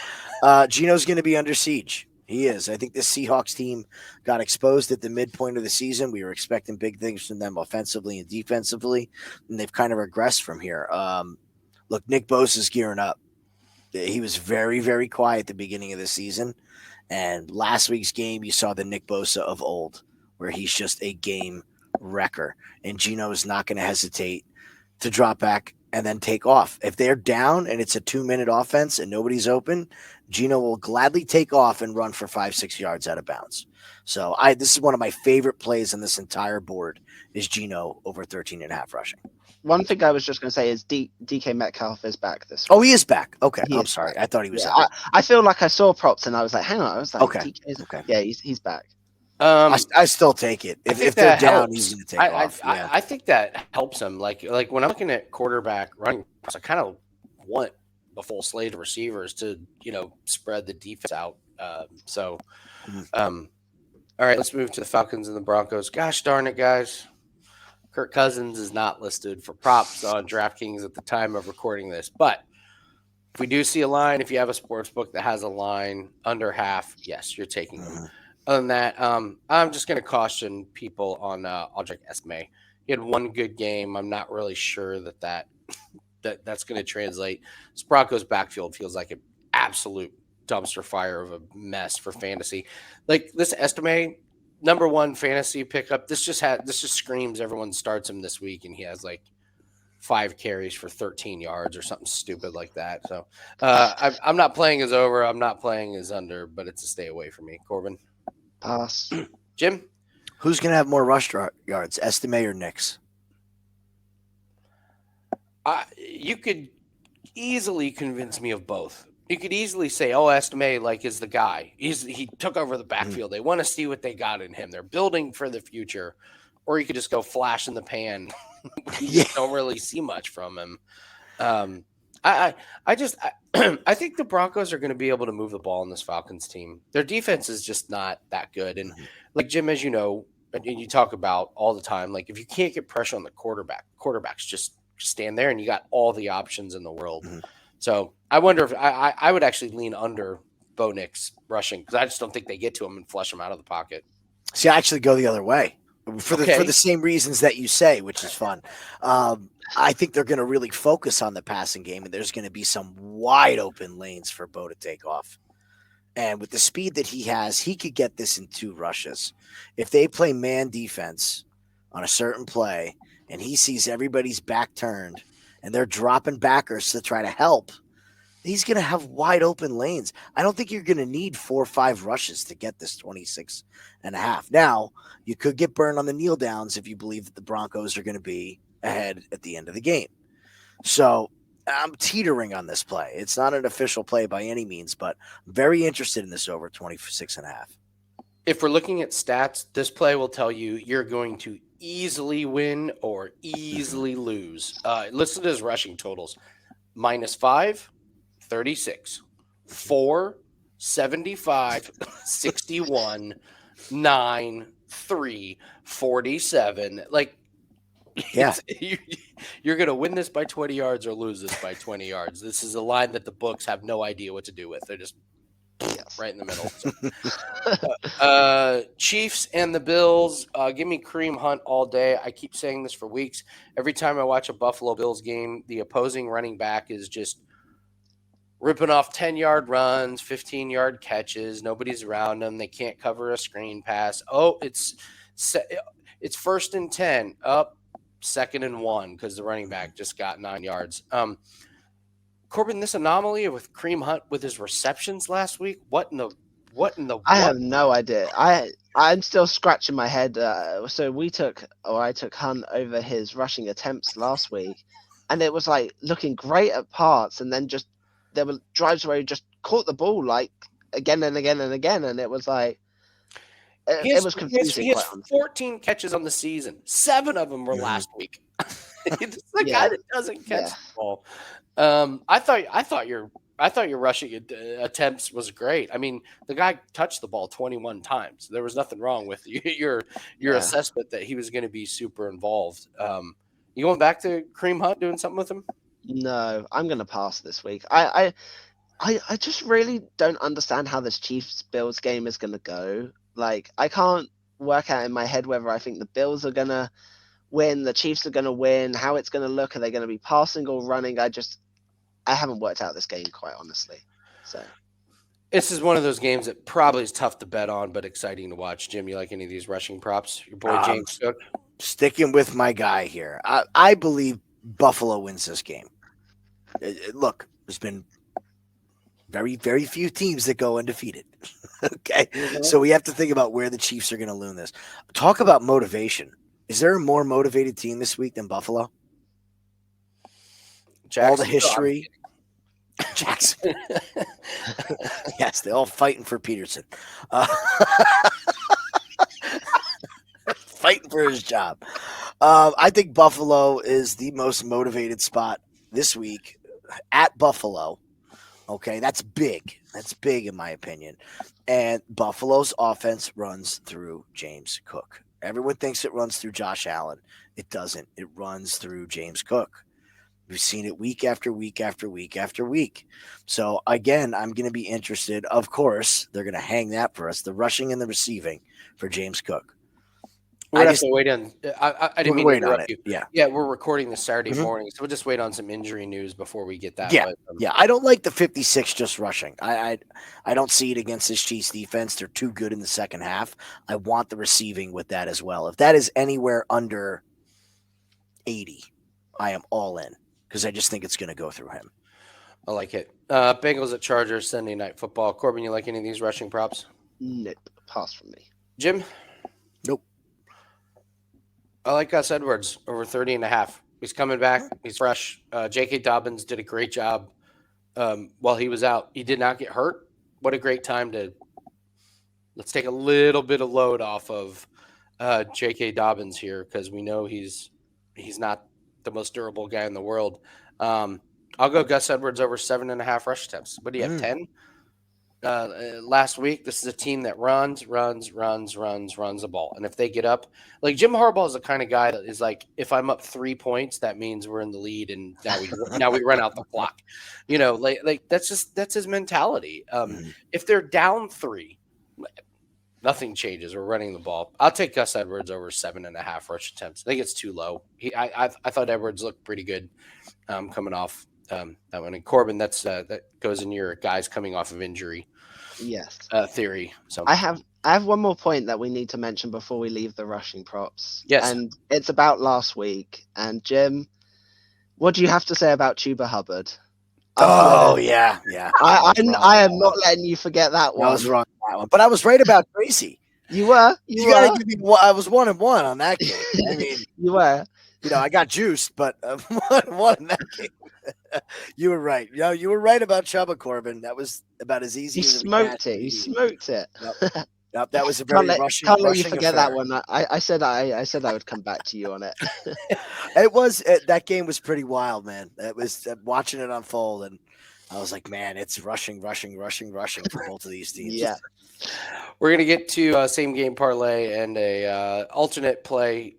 Geno's going to be under siege. He is. I think this Seahawks team got exposed at the midpoint of the season. We were expecting big things from them offensively and defensively, and they've kind of regressed from here. Look, Nick Bosa's gearing up. He was very, very quiet at the beginning of the season. And last week's game, you saw the Nick Bosa of old, where he's just a game wrecker. And Geno is not going to hesitate to drop back and then take off. If they're down and it's a 2-minute offense and nobody's open, Geno will gladly take off and run for 5-6 yards out of bounds. So this is one of my favorite plays on this entire board is Geno over 13.5 rushing. One thing I was just going to say is DK Metcalf is back this week. Oh, he is back. Okay. I'm sorry. I thought he was out. I feel like I saw props and I was like, hang on. I was like, okay. DK's okay. Yeah, he's back. I still take it. If they're down, he's going to take off. I think that helps him. Like when I'm looking at quarterback running, I kind of want the full slate of receivers to, spread the defense out. All right, let's move to the Falcons and the Broncos. Gosh darn it, guys. Kirk Cousins is not listed for props on DraftKings at the time of recording this. But if we do see a line, if you have a sports book that has a line under half, yes, you're taking them. Other than that, I'm just going to caution people on Aldrich Esme. He had one good game. I'm not really sure that that's going to translate. This Broncos backfield feels like an absolute dumpster fire of a mess for fantasy. Like this Estime, number one fantasy pickup. This just screams everyone starts him this week, and he has like 5 carries for 13 yards or something stupid like that. So I'm not playing his over. I'm not playing his under, but it's a stay away from me. Corbin, Pass. Jim. Who's going to have more rush yards, Estime or Nix? You could easily convince me of both. You could easily say, "Oh, Estime like is the guy. He took over the backfield. They want to see what they got in him. They're building for the future." Or you could just go flash in the pan. You just don't really see much from him. I think the Broncos are going to be able to move the ball in this Falcons team. Their defense is just not that good. And like Jim, as you know, and you talk about all the time, like if you can't get pressure on the quarterbacks just stand there and you got all the options in the world. Mm-hmm. So I wonder if I would actually lean under Bo Nix rushing because I just don't think they get to him and flush him out of the pocket. See, I actually go the other way for the same reasons that you say, which is fun. I think they're going to really focus on the passing game, and there's going to be some wide open lanes for Bo to take off. And with the speed that he has, he could get this in 2 rushes. If they play man defense on a certain play and he sees everybody's back turned and they're dropping backers to try to help, he's going to have wide open lanes. I don't think you're going to need 4 or 5 rushes to get this 26 and a half. Now, you could get burned on the kneel downs if you believe that the Broncos are going to be ahead at the end of the game. So I'm teetering on this play. It's not an official play by any means, but I'm very interested in this over 26 and a half. If we're looking at stats, this play will tell you you're going to easily win or easily lose. Listen to his rushing totals. -5, 36, 4, 75, 61, 9, 3, 47. Like, Yeah. you're going to win this by 20 yards or lose this by 20 yards. This is a line that the books have no idea what to do with. They're just right in the middle. So, Chiefs and the Bills. Give me Kareem Hunt all day. I keep saying this for weeks. Every time I watch a Buffalo Bills game, the opposing running back is just ripping off 10-yard runs, 15-yard catches. Nobody's around them. They can't cover a screen pass. Oh, it's 1st and 10. Up, 2nd and 1 because the running back just got 9 yards. Corbin, this anomaly with Kareem Hunt with his receptions last week. What in the? I have no idea. I'm still scratching my head. So I took Hunt over his rushing attempts last week, and it was like looking great at parts, and then just there were drives where he just caught the ball like again and again and again, and it was like it was confusing. He has 14 catches on the season. 7 of them were last week. It's the guy that doesn't catch the ball. I thought your rushing attempts was great. I mean, the guy touched the ball 21 times. There was nothing wrong with your assessment that he was going to be super involved. You going back to Kareem Hunt doing something with him? No, I'm going to pass this week. I just really don't understand how this Chiefs-Bills game is going to go. Like, I can't work out in my head whether I think the Bills are going to win, the Chiefs are going to win, how it's going to look. Are they going to be passing or running? I haven't worked out this game, quite honestly. So this is one of those games that probably is tough to bet on, but exciting to watch. Jim, you like any of these rushing props? Your boy James Cook? Sticking with my guy here. I believe Buffalo wins this game. Look, there's been very, very few teams that go undefeated. Okay. Mm-hmm. So we have to think about where the Chiefs are going to lose this. Talk about motivation. Is there a more motivated team this week than Buffalo? All the history. Jackson. Yes, they're all fighting for Peterson. Fighting for his job. I think Buffalo is the most motivated spot this week at Buffalo. Okay, that's big. That's big in my opinion. And Buffalo's offense runs through James Cook. Everyone thinks it runs through Josh Allen. It doesn't. It runs through James Cook. We've seen it week after week after week after week. So, again, I'm going to be interested. Of course, they're going to hang that for us, the rushing and the receiving for James Cook. We're gonna have to wait on. I didn't mean to wait on interrupt it. you. Yeah. Yeah, we're recording this Saturday Mhm. morning, so we'll just wait on some injury news before we get that. Yeah. But, Yeah. I don't like the 56 just rushing. I don't see it against this Chiefs defense. They're too good in the second half. I want the receiving with that as well. If that is anywhere under 80, I am all in because I just think it's going to go through him. I like it. Bengals at Chargers Sunday Night Football. Corbin, you like any of these rushing props? Nope. Pass from me. Jim? Nope. I like Gus Edwards over 30.5. He's coming back. He's fresh. J.K. Dobbins did a great job while he was out. He did not get hurt. What a great time to let's take a little bit of load off of J.K. Dobbins here because we know he's not the most durable guy in the world. I'll go Gus Edwards over 7.5 rush attempts. What do you have, 10? Last week, this is a team that runs the ball. And if they get up, like Jim Harbaugh is the kind of guy that is like, if I'm up 3 points, that means we're in the lead and now we run out the clock. You know, like that's his mentality. If they're down 3, nothing changes. We're running the ball. I'll take Gus Edwards over 7.5 rush attempts. I think it's too low. I thought Edwards looked pretty good coming off that one. And Corbin, that goes in your guys coming off of injury. Yes. Theory. So I have one more point that we need to mention before we leave the rushing props. Yes. And it's about last week. And Jim, what do you have to say about Chuba Hubbard? Oh, yeah. I am not letting you forget that one. I was wrong on that one. But I was right about Tracy. You were. You got to give me I was 1-1 on that game. I mean, you were. You know, I got juiced, but 1-1 in that game. You were right. You were right about Chuba, Corbin. That was about as easy You as smoked it. You smoked it. Yep, that was a very rushing. Can't let you forget affair. that one. I said I would come back to you on it. That game was pretty wild, man. It was watching it unfold, and I was like, man, it's rushing for both of these teams. Yeah. We're gonna get to same game parlay and a alternate play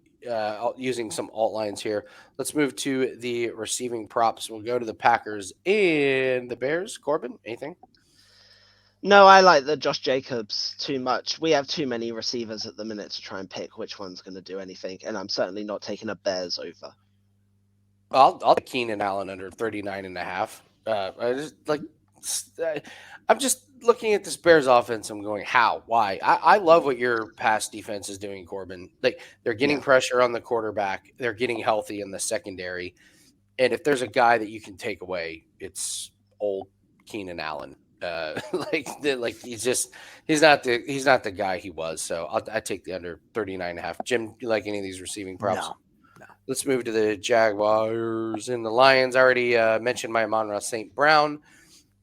using some alt lines here. Let's move to the receiving props. We'll go to the Packers and the Bears. Corbin, anything? No, I like the Josh Jacobs too much. We have too many receivers at the minute to try and pick which one's going to do anything, and I'm certainly not taking a Bears over. I'll take Keenan Allen under 39.5. I'm just looking at this Bears offense. I'm going, how? Why? I love what your pass defense is doing, Corbin. Like they're getting pressure on the quarterback. They're getting healthy in the secondary. And if there's a guy that you can take away, it's old Keenan Allen. He's not the guy he was. So I take the under 39.5. Jim, do you like any of these receiving props? No. Let's move to the Jaguars and the Lions. I already mentioned my Amon-Ra St. Brown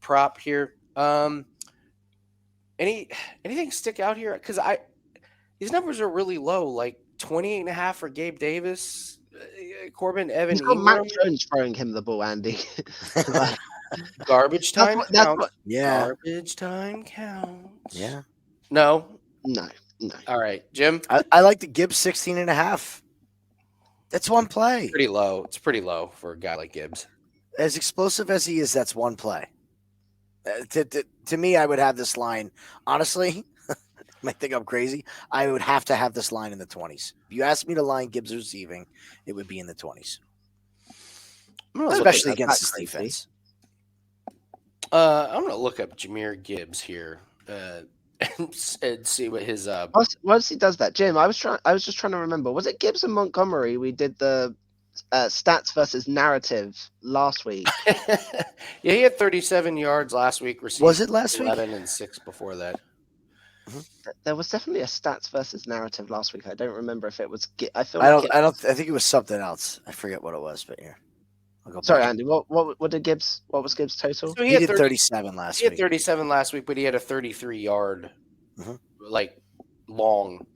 prop here. Anything stick out here? Because these numbers are really low, like 28.5 for Gabe Davis, Corbin, Evan. He's got Mac Jones throwing him the ball, Andy. Garbage time counts. Yeah. Garbage time counts. Yeah. No. All right, Jim. I like the Gibbs 16.5. That's one play. Pretty low. It's pretty low for a guy like Gibbs. As explosive as he is, that's one play. To me, I would have this line. Honestly, you might think I'm crazy. I would have to have this line in the 20s. If you asked me to line Gibbs receiving, it would be in the 20s. Especially against this defense. I'm going to look up Jahmyr Gibbs here and see what his. Once he does that, Jim, I was just trying to remember. Was it Gibbs and Montgomery? We did the stats versus narrative last week. Yeah, he had 37 yards last week. Was it last 11 week? 11 and 6 before that. There was definitely a stats versus narrative last week. I don't remember if it was. I think it was something else. I forget what it was, but yeah. Sorry, Andy. What was Gibbs' total? So he had 37 last week. He had 37 last week, but he had a 33-yard, long.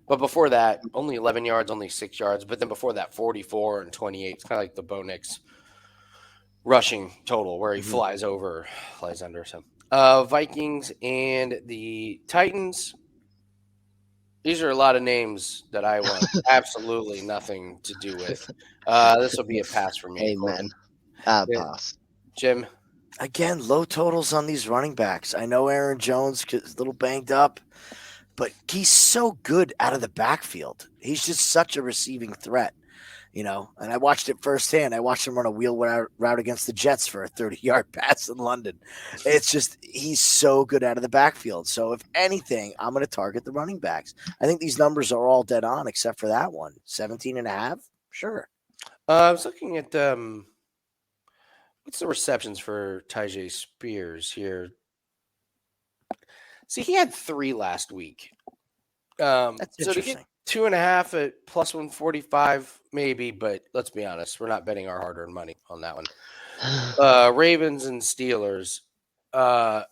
But before that, only 11 yards, only 6 yards. But then before that, 44 and 28. It's kind of like the Bo Nix rushing total where he flies over, flies under. So Vikings and the Titans. These are a lot of names that I want absolutely nothing to do with. This will be a pass for me. Amen. Pass. Jim? Again, low totals on these running backs. I know Aaron Jones is a little banged up. but he's so good out of the backfield. He's just such a receiving threat, And I watched it firsthand. I watched him run a wheel route against the Jets for a 30-yard pass in London. It's just he's so good out of the backfield. So if anything, I'm going to target the running backs. I think these numbers are all dead on except for that one. 17.5? Sure. I was looking at what's the receptions for Tyjae Spears here? See, he had 3 last week. That's so to interesting. get 2.5 at plus 145, maybe, but let's be honest, we're not betting our hard-earned money on that one. Ravens and Steelers. I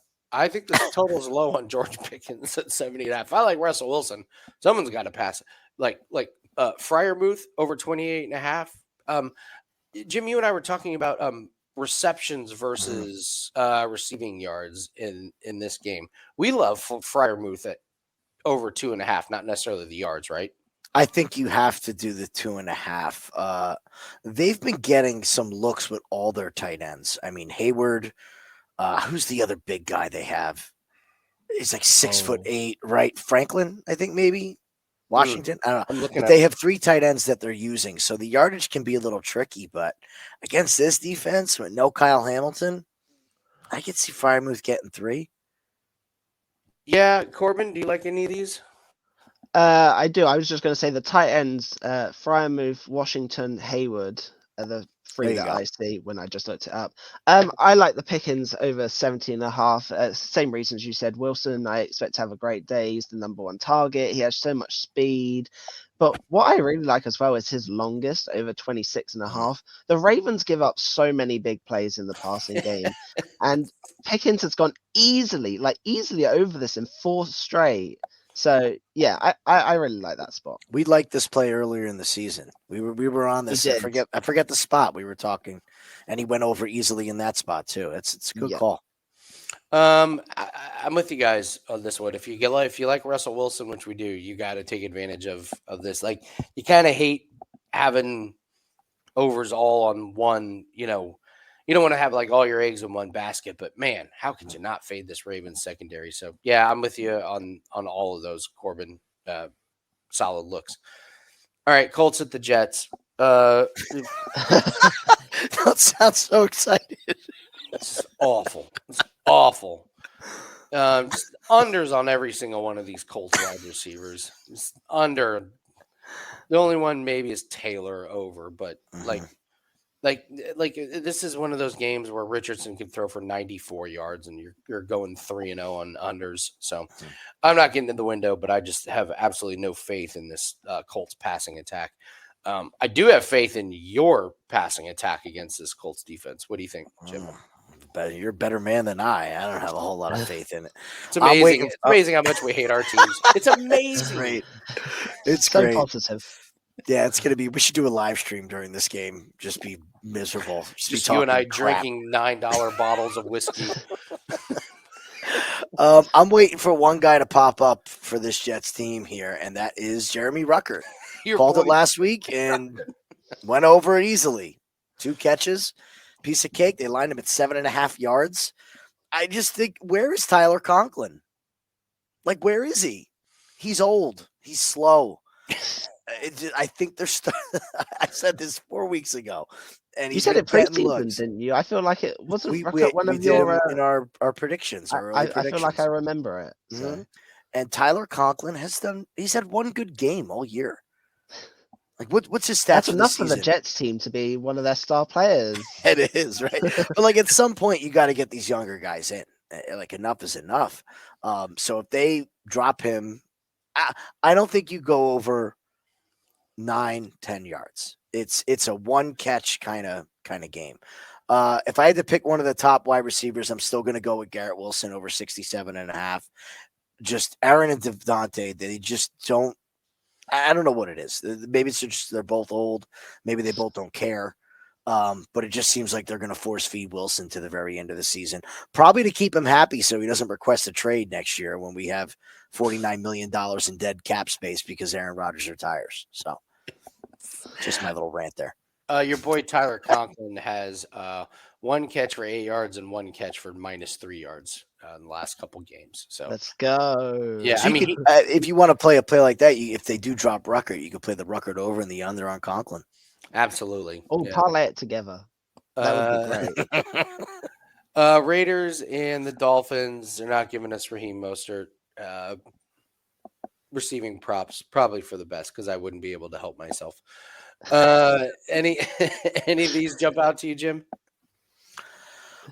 think the total is low on George Pickens at 70.5. I like Russell Wilson. Someone's got to pass it. Like Freiermuth over 28.5. Jim, you and I were talking about receptions versus receiving yards in this game. We love Freiermuth at over 2.5, not necessarily the yards, right? I think you have to do the 2.5. They've been getting some looks with all their tight ends. I mean, Hayward. Who's the other big guy they have? He's like 6'8", right? Franklin, I think maybe. Washington. I don't know. But they have 3 tight ends that they're using, so the yardage can be a little tricky. But against this defense with no Kyle Hamilton, I could see Freiermuth getting 3. Yeah, Corbin, do you like any of these? I do. I was just going to say the tight ends, Freiermuth, Washington, Hayward are the 3 that I see when I just looked it up. I like the Pickens over 17.5. Same reasons you said. Wilson, I expect to have a great day. He's the number 1 target. He has so much speed. But what I really like as well is his longest, over 26.5. The Ravens give up so many big plays in the passing game. And Pickens has gone easily over this in 4 straight. So yeah, I really like that spot. We liked this play earlier in the season. We were on this. I forget the spot we were talking, and he went over easily in that spot too. It's a good call. I'm with you guys on this one. If you like Russell Wilson, which we do, you got to take advantage of this. Like, you kind of hate having overs all on one. You don't want to have like all your eggs in one basket, but man, how could you not fade this Ravens secondary? So yeah, I'm with you on all of those, Corbin. Solid looks. All right, Colts at the Jets. Don't sound so excited. It's awful. It's awful. Just unders on every single one of these Colts wide receivers. Just under. The only one maybe is Taylor over, but like this is one of those games where Richardson can throw for 94 yards and you're going 3-0 on unders. So I'm not getting in the window, but I just have absolutely no faith in this Colts passing attack. I do have faith in your passing attack against this Colts defense. What do you think, Jim? You're a better man than I don't have a whole lot of faith in it. It's amazing. It's amazing how much we hate our teams. It's amazing. Great. It's so great. Positive. Yeah, it's gonna be. We should do a live stream during this game. Just be miserable. Just you and I drinking $9 bottles of whiskey. I'm waiting for one guy to pop up for this Jets team here, and that is Jeremy Rucker. Called it last week and went over it easily. 2 catches, piece of cake. They lined him at 7.5 yards. I just think, where is Tyler Conklin? Like, where is he? He's old. He's slow. I think they're. I said this 4 weeks ago, and you said it pre-season, didn't you? I feel like it wasn't one of your in our predictions. I feel like I remember it. So. Mm-hmm. And Tyler Conklin he's had 1 good game all year. Like, what's his stats? That's enough for the Jets team to be one of their star players. It is, right? But like, at some point, you got to get these younger guys in. Like, enough is enough. So if they drop him, I don't think you go over 9-10 yards. It's a 1 catch kind of game. If I had to pick one of the top wide receivers, I'm still going to go with Garrett Wilson over 67.5. Just Aaron and Devontae, they just don't. I don't know what it is. Maybe it's just they're both old. Maybe they both don't care. But it just seems like they're going to force feed Wilson to the very end of the season, probably to keep him happy so he doesn't request a trade next year when we have $49 million in dead cap space because Aaron Rodgers retires. So just my little rant there. Your boy Tyler Conklin has 1 catch for 8 yards and 1 catch for -3 yards. in the last couple games. So Let's go. Yeah, So I you mean, could, if you want to play a play like that, if they do drop Ruckert, you could play the Ruckert over and the under on Conklin. absolutely. Oh, Yeah. parlay it together. That would be great. Raiders and the Dolphins are not giving us Raheem Mostert. Receiving props probably for the best because I wouldn't be able to help myself. Any any of these jump out to you, Jim?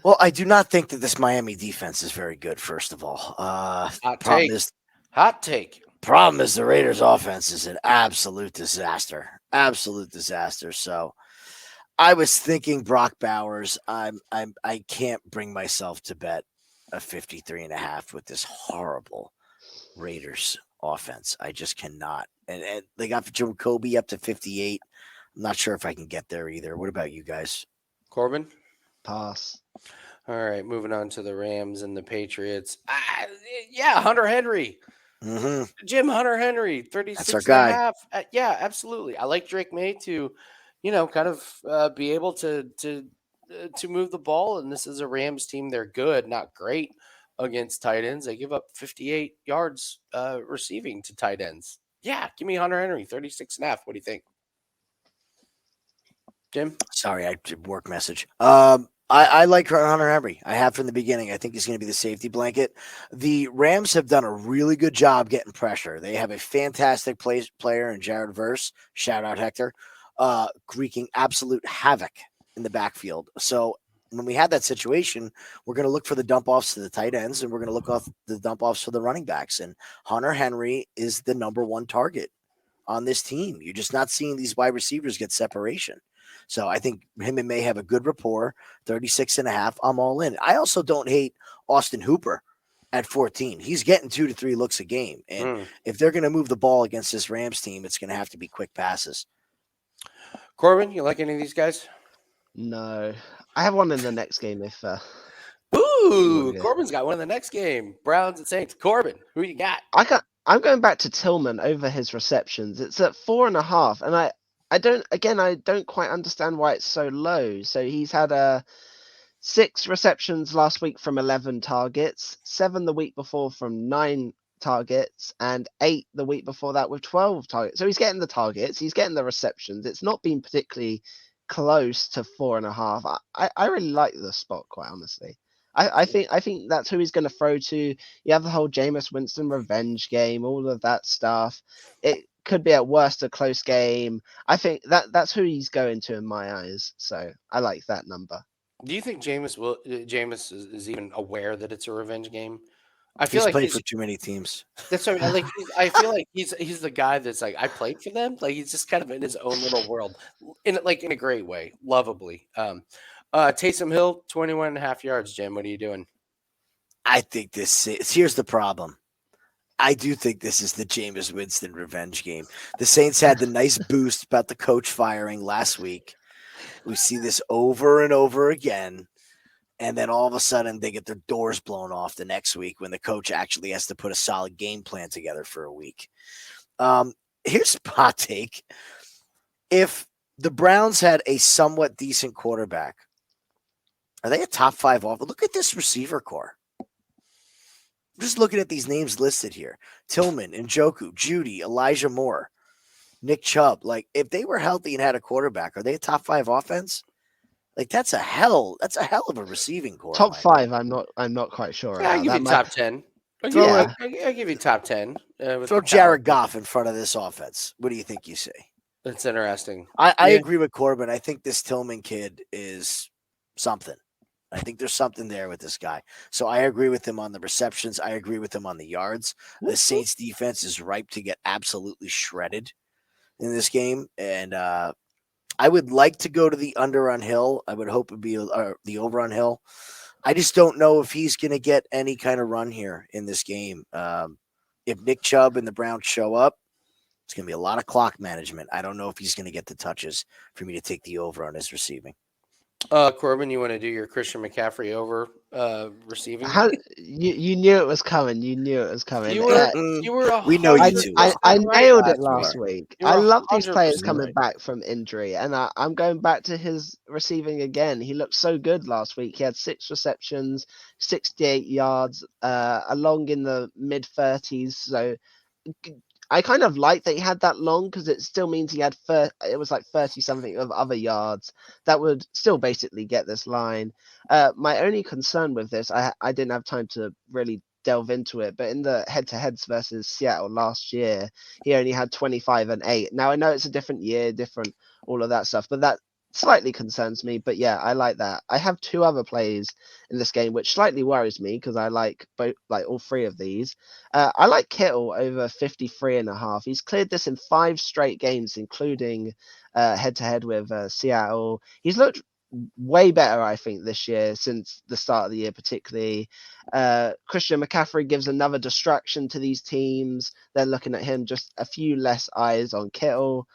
Well, I do not think that this Miami defense is very good. First of all, Hot problem take. is Hot take. the Raiders' offense is an absolute disaster. Absolute disaster. So I was thinking Brock Bowers. I can't bring myself to bet a 53.5 with this horrible Raiders offense. I just cannot. And they got Jacoby up to 58. I'm not sure if I can get there either. What about you guys? Corbin? Pass. All right, moving on to the Rams and the Patriots. Yeah, Hunter Henry. Mm-hmm. Jim Hunter Henry, 36 That's our and a guy. half. Yeah, absolutely. I like Drake May to, kind of be able to move the ball. And this is a Rams team. They're good, not great against tight ends. They give up 58 yards receiving to tight ends. Yeah, give me Hunter Henry, 36 and a half. What do you think? Jim? Sorry, I did work message. I like Hunter Henry. I have from the beginning. I think he's going to be the safety blanket. The Rams have done a really good job getting pressure. They have a fantastic player in Jared Verse. Shout out Hector, wreaking absolute havoc in the backfield. So when we have that situation, we're going to look for the dump offs to the tight ends, and we're going to look off the dump offs for the running backs. And Hunter Henry is the number one target on this team. You're just not seeing these wide receivers get separation. So I think him and May have a good rapport. 36 and a half. I'm all in. I also don't hate Austin Hooper at 14. He's getting 2 to 3 looks a game. And if they're going to move the ball against this Rams team, it's going to have to be quick passes. Corbin, you like any of these guys? No. I have one in the next game if Ooh, Yeah. Corbin's got one in the next game. Browns and Saints. Corbin, who you got? I'm going back to Tillman over his receptions. It's at 4.5, and I don't quite understand why it's so low. So he's had 6 receptions last week from 11 targets, 7 the week before from 9 targets, and 8 the week before that with 12 targets. So he's getting the targets, he's getting the receptions. It's not been particularly close to 4.5. I really like the spot, quite honestly. I think that's who he's going to throw to. You have the whole Jameis Winston revenge game, all of that stuff. It could be at worst a close game. I think that's who he's going to in my eyes. So I like that number. Do you think Jameis is even aware that it's a revenge game? I feel He's like played for too many teams. that's what I mean. Like I feel like he's the guy that's like I played for them. Like he's just kind of in his own little world, in a great way, lovably. Taysom Hill, 21 and a half yards. Jim, what are you doing? I think here's the problem. I do think this is the Jameis Winston revenge game. The Saints had the nice boost about the coach firing last week. We see this over and over again. And then all of a sudden they get their doors blown off the next week when the coach actually has to put a solid game plan together for a week. Here's a hot take. If the Browns had a somewhat decent quarterback, are they a top 5 off? Look at this receiver core. I'm just looking at these names listed here. Tillman, Njoku, Judy, Elijah Moore, Nick Chubb. Like, if they were healthy and had a quarterback, are they a top 5 offense? Like, that's a hell of a receiving core. Top 5, I'm not quite sure. Yeah, I'll give you top 10. I'll give you top 10. Throw Jared Goff in front of this offense. What do you think you say? That's interesting. I agree with Corbin. I think this Tillman kid is something. I think there's something there with this guy. So I agree with him on the receptions. I agree with him on the yards. The Saints defense is ripe to get absolutely shredded in this game. And I would like to go to the under on Hill. I would hope it would be the over on Hill. I just don't know if he's going to get any kind of run here in this game. If Nick Chubb and the Browns show up, it's going to be a lot of clock management. I don't know if he's going to get the touches for me to take the over on his receiving. Corbin, you want to do your Christian McCaffrey over receiving. How you knew it was coming? You knew it was coming. You were you were We know you I, 100% too I, well. I right nailed it last last week. You I were love these players 100% coming right. back from injury, and I'm going back to his receiving again. He looked so good last week. He had 6 receptions, 68 yards, along in the mid 30s. So I kind of like that he had that long because it still means he had it was like 30 something of other yards that would still basically get this line. My only concern with this, I didn't have time to really delve into it, but in the head-to-heads versus Seattle last year, he only had 25 and 8. Now I know it's a different year, different all of that stuff, but that slightly concerns me. But yeah, I like that. I have 2 other plays in this game, which slightly worries me because I like both, like all 3 of these. I like Kittle over 53.5. He's cleared this in 5 straight games, including head-to-head with Seattle. He's looked way better, I think, this year since the start of the year, particularly. Christian McCaffrey gives another distraction to these teams. They're looking at him, just a few less eyes on Kittle.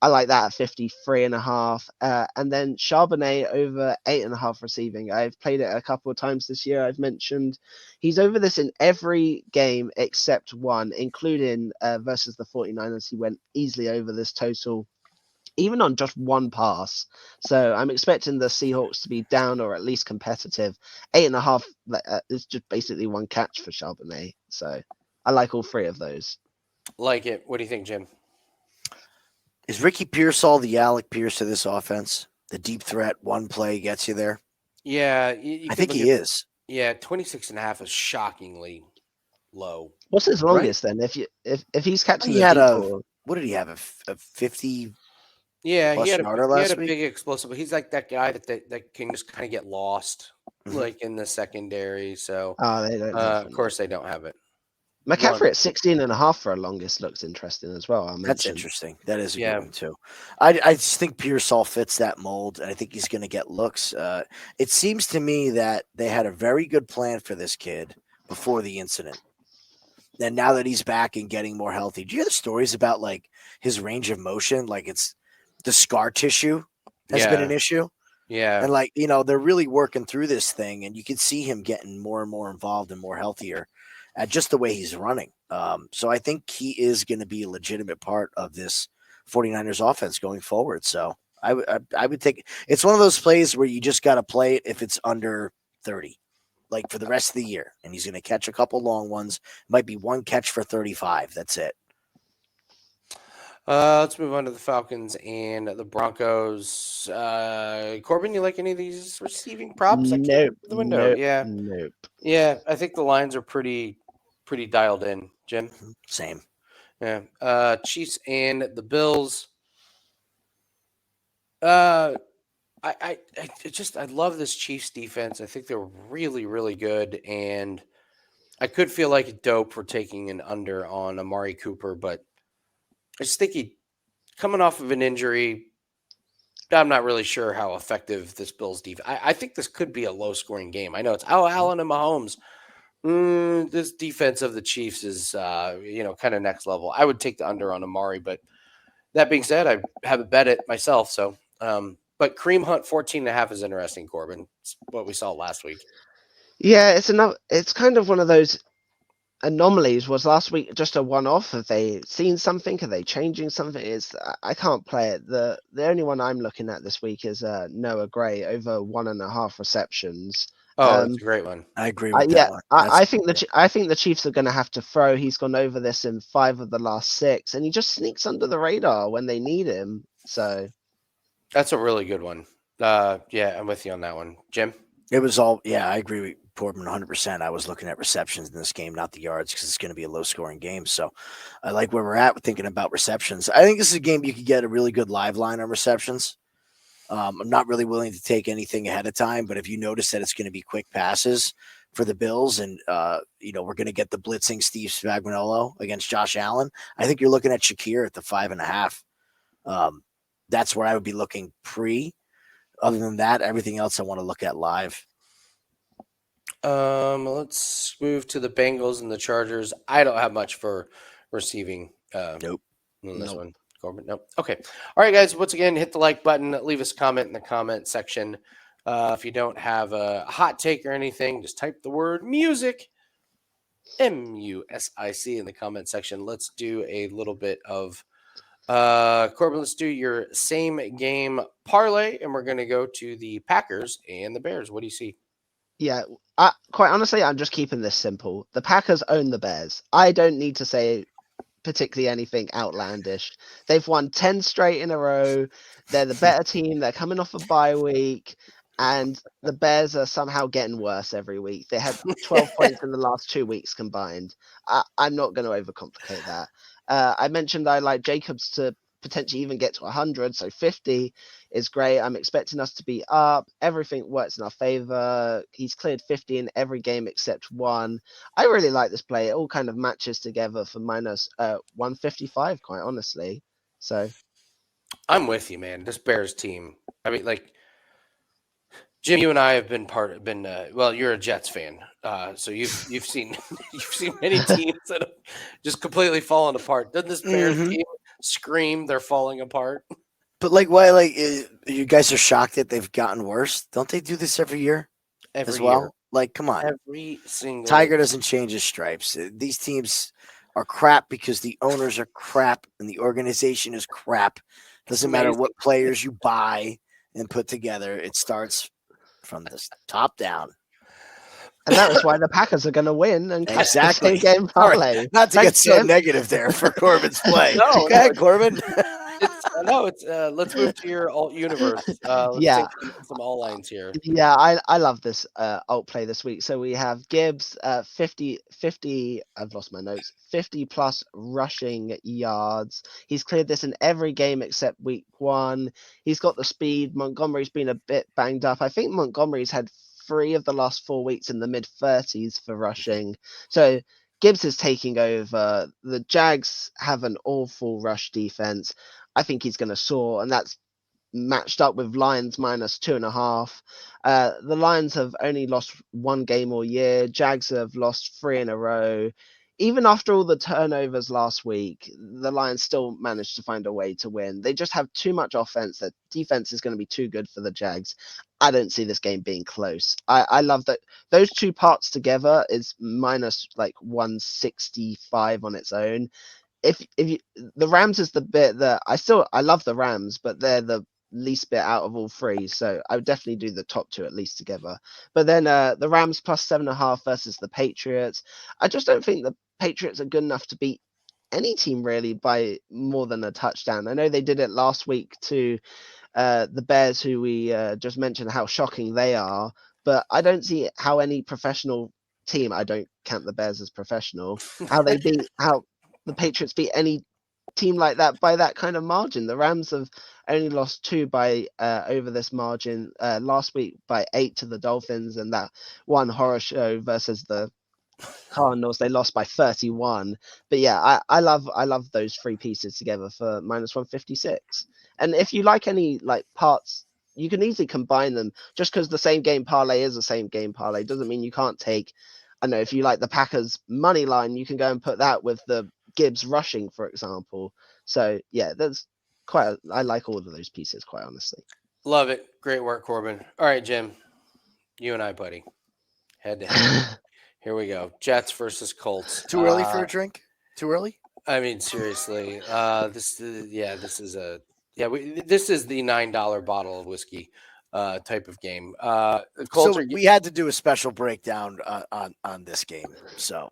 I like that at 53.5. And then Charbonnet over 8.5 receiving. I've played it a couple of times this year. I've mentioned he's over this in every game except one, including versus the 49ers. He went easily over this total, even on just one pass. So I'm expecting the Seahawks to be down or at least competitive. 8.5 is just basically one catch for Charbonnet. So I like all 3 of those. Like it. What do you think, Jim? Is Ricky Pearsall the Alec Pierce to this offense? The deep threat, one play gets you there. Yeah, you I could think look he at, is. Yeah, 26.5 is shockingly low. What's his Right. longest then? If he's catching He the had deep a ball. what did he have? A 50 Yeah, plus yarder he had last a week? big explosive, but he's like that guy that can just kind of get lost, Mhm. like in the secondary. So, Oh, they don't have of him. course, they don't have it. McCaffrey at 16.5 for a longest looks interesting as well. I That's mentioned. interesting. That is a Yeah. good one too. I just think Pearsall fits that mold, and I think he's going to get looks. It seems to me that they had a very good plan for this kid before the incident. And now that he's back and getting more healthy, do you hear the stories about like his range of motion? Like it's the scar tissue has been an Yeah, issue. yeah. And like, they're really working through this thing, and you can see him getting more and more involved and more healthier at just the way he's running. So I think he is going to be a legitimate part of this 49ers offense going forward. So I would think it's one of those plays where you just got to play it if it's under 30, like for the rest of the year. And he's going to catch a couple long ones. Might be one catch for 35. That's it. Let's move on to the Falcons and the Broncos. Corbin, you like any of these receiving props? I can't Nope, look through the window. nope, Yeah, nope. yeah. I think the lines are pretty dialed in, Jim. Same. Yeah. Chiefs and the Bills. Uh, I love this Chiefs defense. I think they're really, really good, and I could feel like a dope for taking an under on Amari Cooper, but I just think he coming off of an injury. I'm not really sure how effective this Bills defense. I think this could be a low scoring game. I know it's Allen and Mahomes. This defense of the Chiefs is kind of next level. I would take the under on Amari, but that being said, I haven't bet it myself. So, but Kareem Hunt 14.5 is interesting, Corbin. It's what we saw last week. Yeah, it's kind of one of those anomalies. Was last week just a one-off? Have they seen something? Are they changing something? I can't play it. The only one I'm looking at this week is Noah Gray over 1.5 receptions. Oh, that's a great one. I agree with that one. I think the Chiefs are going to have to throw. He's gone over this in 5 of the last 6, and he just sneaks under the radar when they need him. So That's a really good one. Yeah, I'm with you on that one, Jim. It was all, yeah, I agree with Corbin 100%. I was looking at receptions in this game, not the yards, because it's going to be a low scoring game. So I like where we're at with thinking about receptions. I think this is a game you could get a really good live line on receptions. I'm not really willing to take anything ahead of time, but if you notice that it's going to be quick passes for the Bills and, we're going to get the blitzing Steve Spagnuolo against Josh Allen, I think you're looking at Shakir at the 5.5. That's where I would be looking pre. Other than that, everything else I want to look at live. Let's move to the Bengals and the Chargers. I don't have much for receiving. Nope. On this one, Corbin. Nope. Okay. All right, guys. Once again, hit the like button. Leave us a comment in the comment section. If you don't have a hot take or anything, just type the word music, MUSIC, in the comment section. Let's do a little bit of Corbin. Let's do your same game parlay, and we're going to go to the Packers and the Bears. What do you see? Yeah, quite honestly, I'm just keeping this simple. The Packers own the Bears. I don't need to say particularly anything outlandish. They've won 10 straight in a row. They're the better team. They're coming off a bye week, and the Bears are somehow getting worse every week. They had 12 points in the last 2 weeks combined. I'm not going to overcomplicate that. I mentioned I like Jacobs to potentially even get to 100, so 50 is great. I'm expecting us to be up. Everything works in our favor. He's cleared 50 in every game except one. I really like this play. It all kind of matches together for minus 155, quite honestly. So I'm with you, man. This Bears team. I mean, like Jim, you and I have been. Well, you're a Jets fan, so you've seen you've seen many teams that have just completely fallen apart. Doesn't this Bears Mhm. team scream they're falling apart But like, why? Like, you guys are shocked that they've gotten worse? Don't they do this every year as every well? year? Like, come on. Every single Tiger doesn't change his stripes. These teams are crap because the owners are crap and the organization is crap. Doesn't matter amazing. what players you buy and put together. It starts from the top down. and that is why the Packers are going to win and catch Exactly. the same game All right. parlay. Not to Thanks, get so Jim. negative there for Corbin's play. No, Go ahead, Corbin. It's let's move to your alt universe. Let's Yeah, take some all lines here. Yeah, I love this alt play this week. So we have Gibbs 50, I've lost my notes, 50 plus rushing yards. He's cleared this in every game except week one. He's got the speed. Montgomery's been a bit banged up. I think Montgomery's had 3 of the last 4 weeks in the mid 30s for rushing. So Gibbs is taking over. The Jags have an awful rush defense. I think he's going to soar, and that's matched up with Lions minus 2.5. The Lions have only lost one game all year. Jags have lost 3 in a row. Even after all the turnovers last week, the Lions still managed to find a way to win. They just have too much offense. That defense is going to be too good for the Jags. I don't see this game being close. I love that those two parts together is minus like 165 on its own. If you, the Rams is the bit that I love the Rams, but they're the least bit out of all three. So I would definitely do the top two at least together. But then the Rams plus 7.5 versus the Patriots. I just don't think the Patriots are good enough to beat any team really by more than a touchdown. I know they did it last week to the Bears, who we just mentioned how shocking they are, but I don't see how any professional team, I don't count the Bears as professional, how the Patriots beat any team like that by that kind of margin. The Rams have only lost 2 by over this margin. Last week by 8 to the Dolphins, and that one horror show versus the Cardinals, they lost by 31. But yeah, I love those three pieces together for minus 156. And if you like any like parts, you can easily combine them. Just because the same game parlay is the same game parlay doesn't mean you can't take. I know if you like the Packers money line, you can go and put that with the Gibbs rushing, for example. So yeah, I like all of those pieces, quite honestly. Love it. Great work, Corbin. All right, Jim. You and I, buddy. Head to head. Here we go. Jets versus Colts. Too early for a drink? Too early? I mean, seriously. This is this is the $9 bottle of whiskey type of game. The Colts So are we had to do a special breakdown on this game. So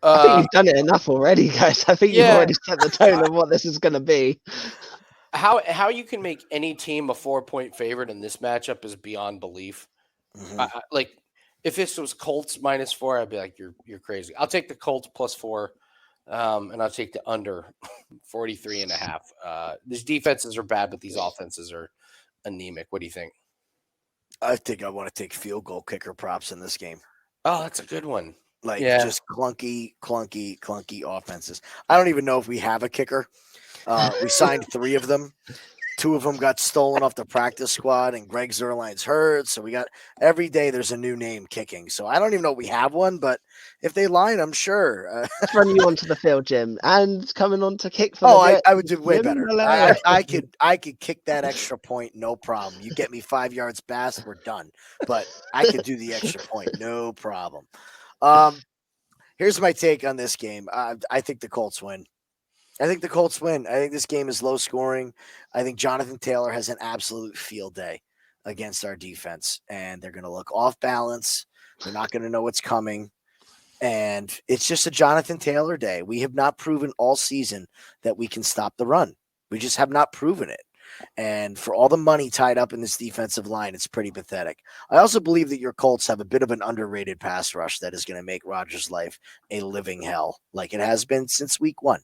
I think you've done it enough already, guys. I think you've yeah. already set the tone of what this is going to be. How you can make any team a 4-point favorite in this matchup is beyond belief. Like if this was Colts minus 4, I'd be like, you're crazy. I'll take the Colts plus 4, and I'll take the under 43.5. These defenses are bad, but these offenses are anemic. What do you think? I think I want to take field goal kicker props in this game. Oh, that's a good one. Like just clunky offenses. I don't even know if we have a kicker. We signed 3 of them. 2 of them got stolen off the practice squad, and Greg Zerline's hurt. So we got every day there's a new name kicking. So I don't even know if we have one, but if they line, I'm sure. Let's run you onto the field, Jim, and coming on to kick for the I Jets, would do way Jim better. Malone. I could kick that extra point, no problem. You get me 5 yards past, we're done. But I could do the extra point, no problem. Here's my take on this game. I think the Colts win. I think this game is low scoring. I think Jonathan Taylor has an absolute field day against our defense, and they're going to look off balance. They're not going to know what's coming. And it's just a Jonathan Taylor day. We have not proven all season that we can stop the run. We just have not proven it. And for all the money tied up in this defensive line, it's pretty pathetic. I also believe that your Colts have a bit of an underrated pass rush that is going to make Rodgers' life a living hell, like it has been since week 1.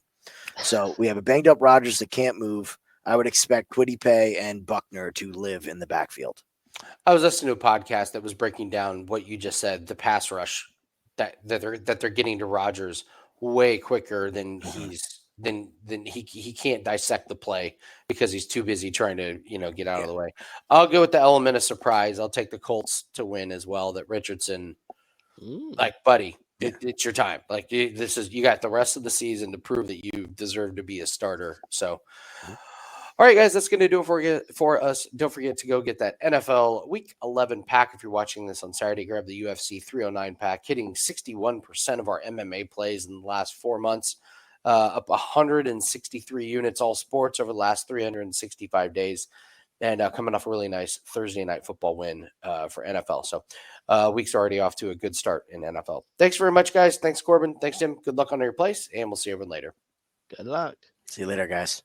So we have a banged up Rodgers that can't move. I would expect Kwity Paye and Buckner to live in the backfield. I was listening to a podcast that was breaking down what you just said, the pass rush that they're getting to Rodgers way quicker than he can't dissect the play because he's too busy trying to, get out of the way. I'll go with the element of surprise. I'll take the Colts to win as well. That Richardson, buddy, it's your time. Like you got the rest of the season to prove that you deserve to be a starter. So, all right, guys, that's going to do it for us. Don't forget to go get that NFL Week 11 pack. If you're watching this on Saturday, grab the UFC 309 pack, hitting 61% of our MMA plays in the last 4 months, up 163 units, all sports over the last 365 days. And coming off a really nice Thursday night football win for NFL. So week's already off to a good start in NFL. Thanks very much, guys. Thanks, Corbin. Thanks, Jim. Good luck on your place, and we'll see everyone later. Good luck. See you later, guys.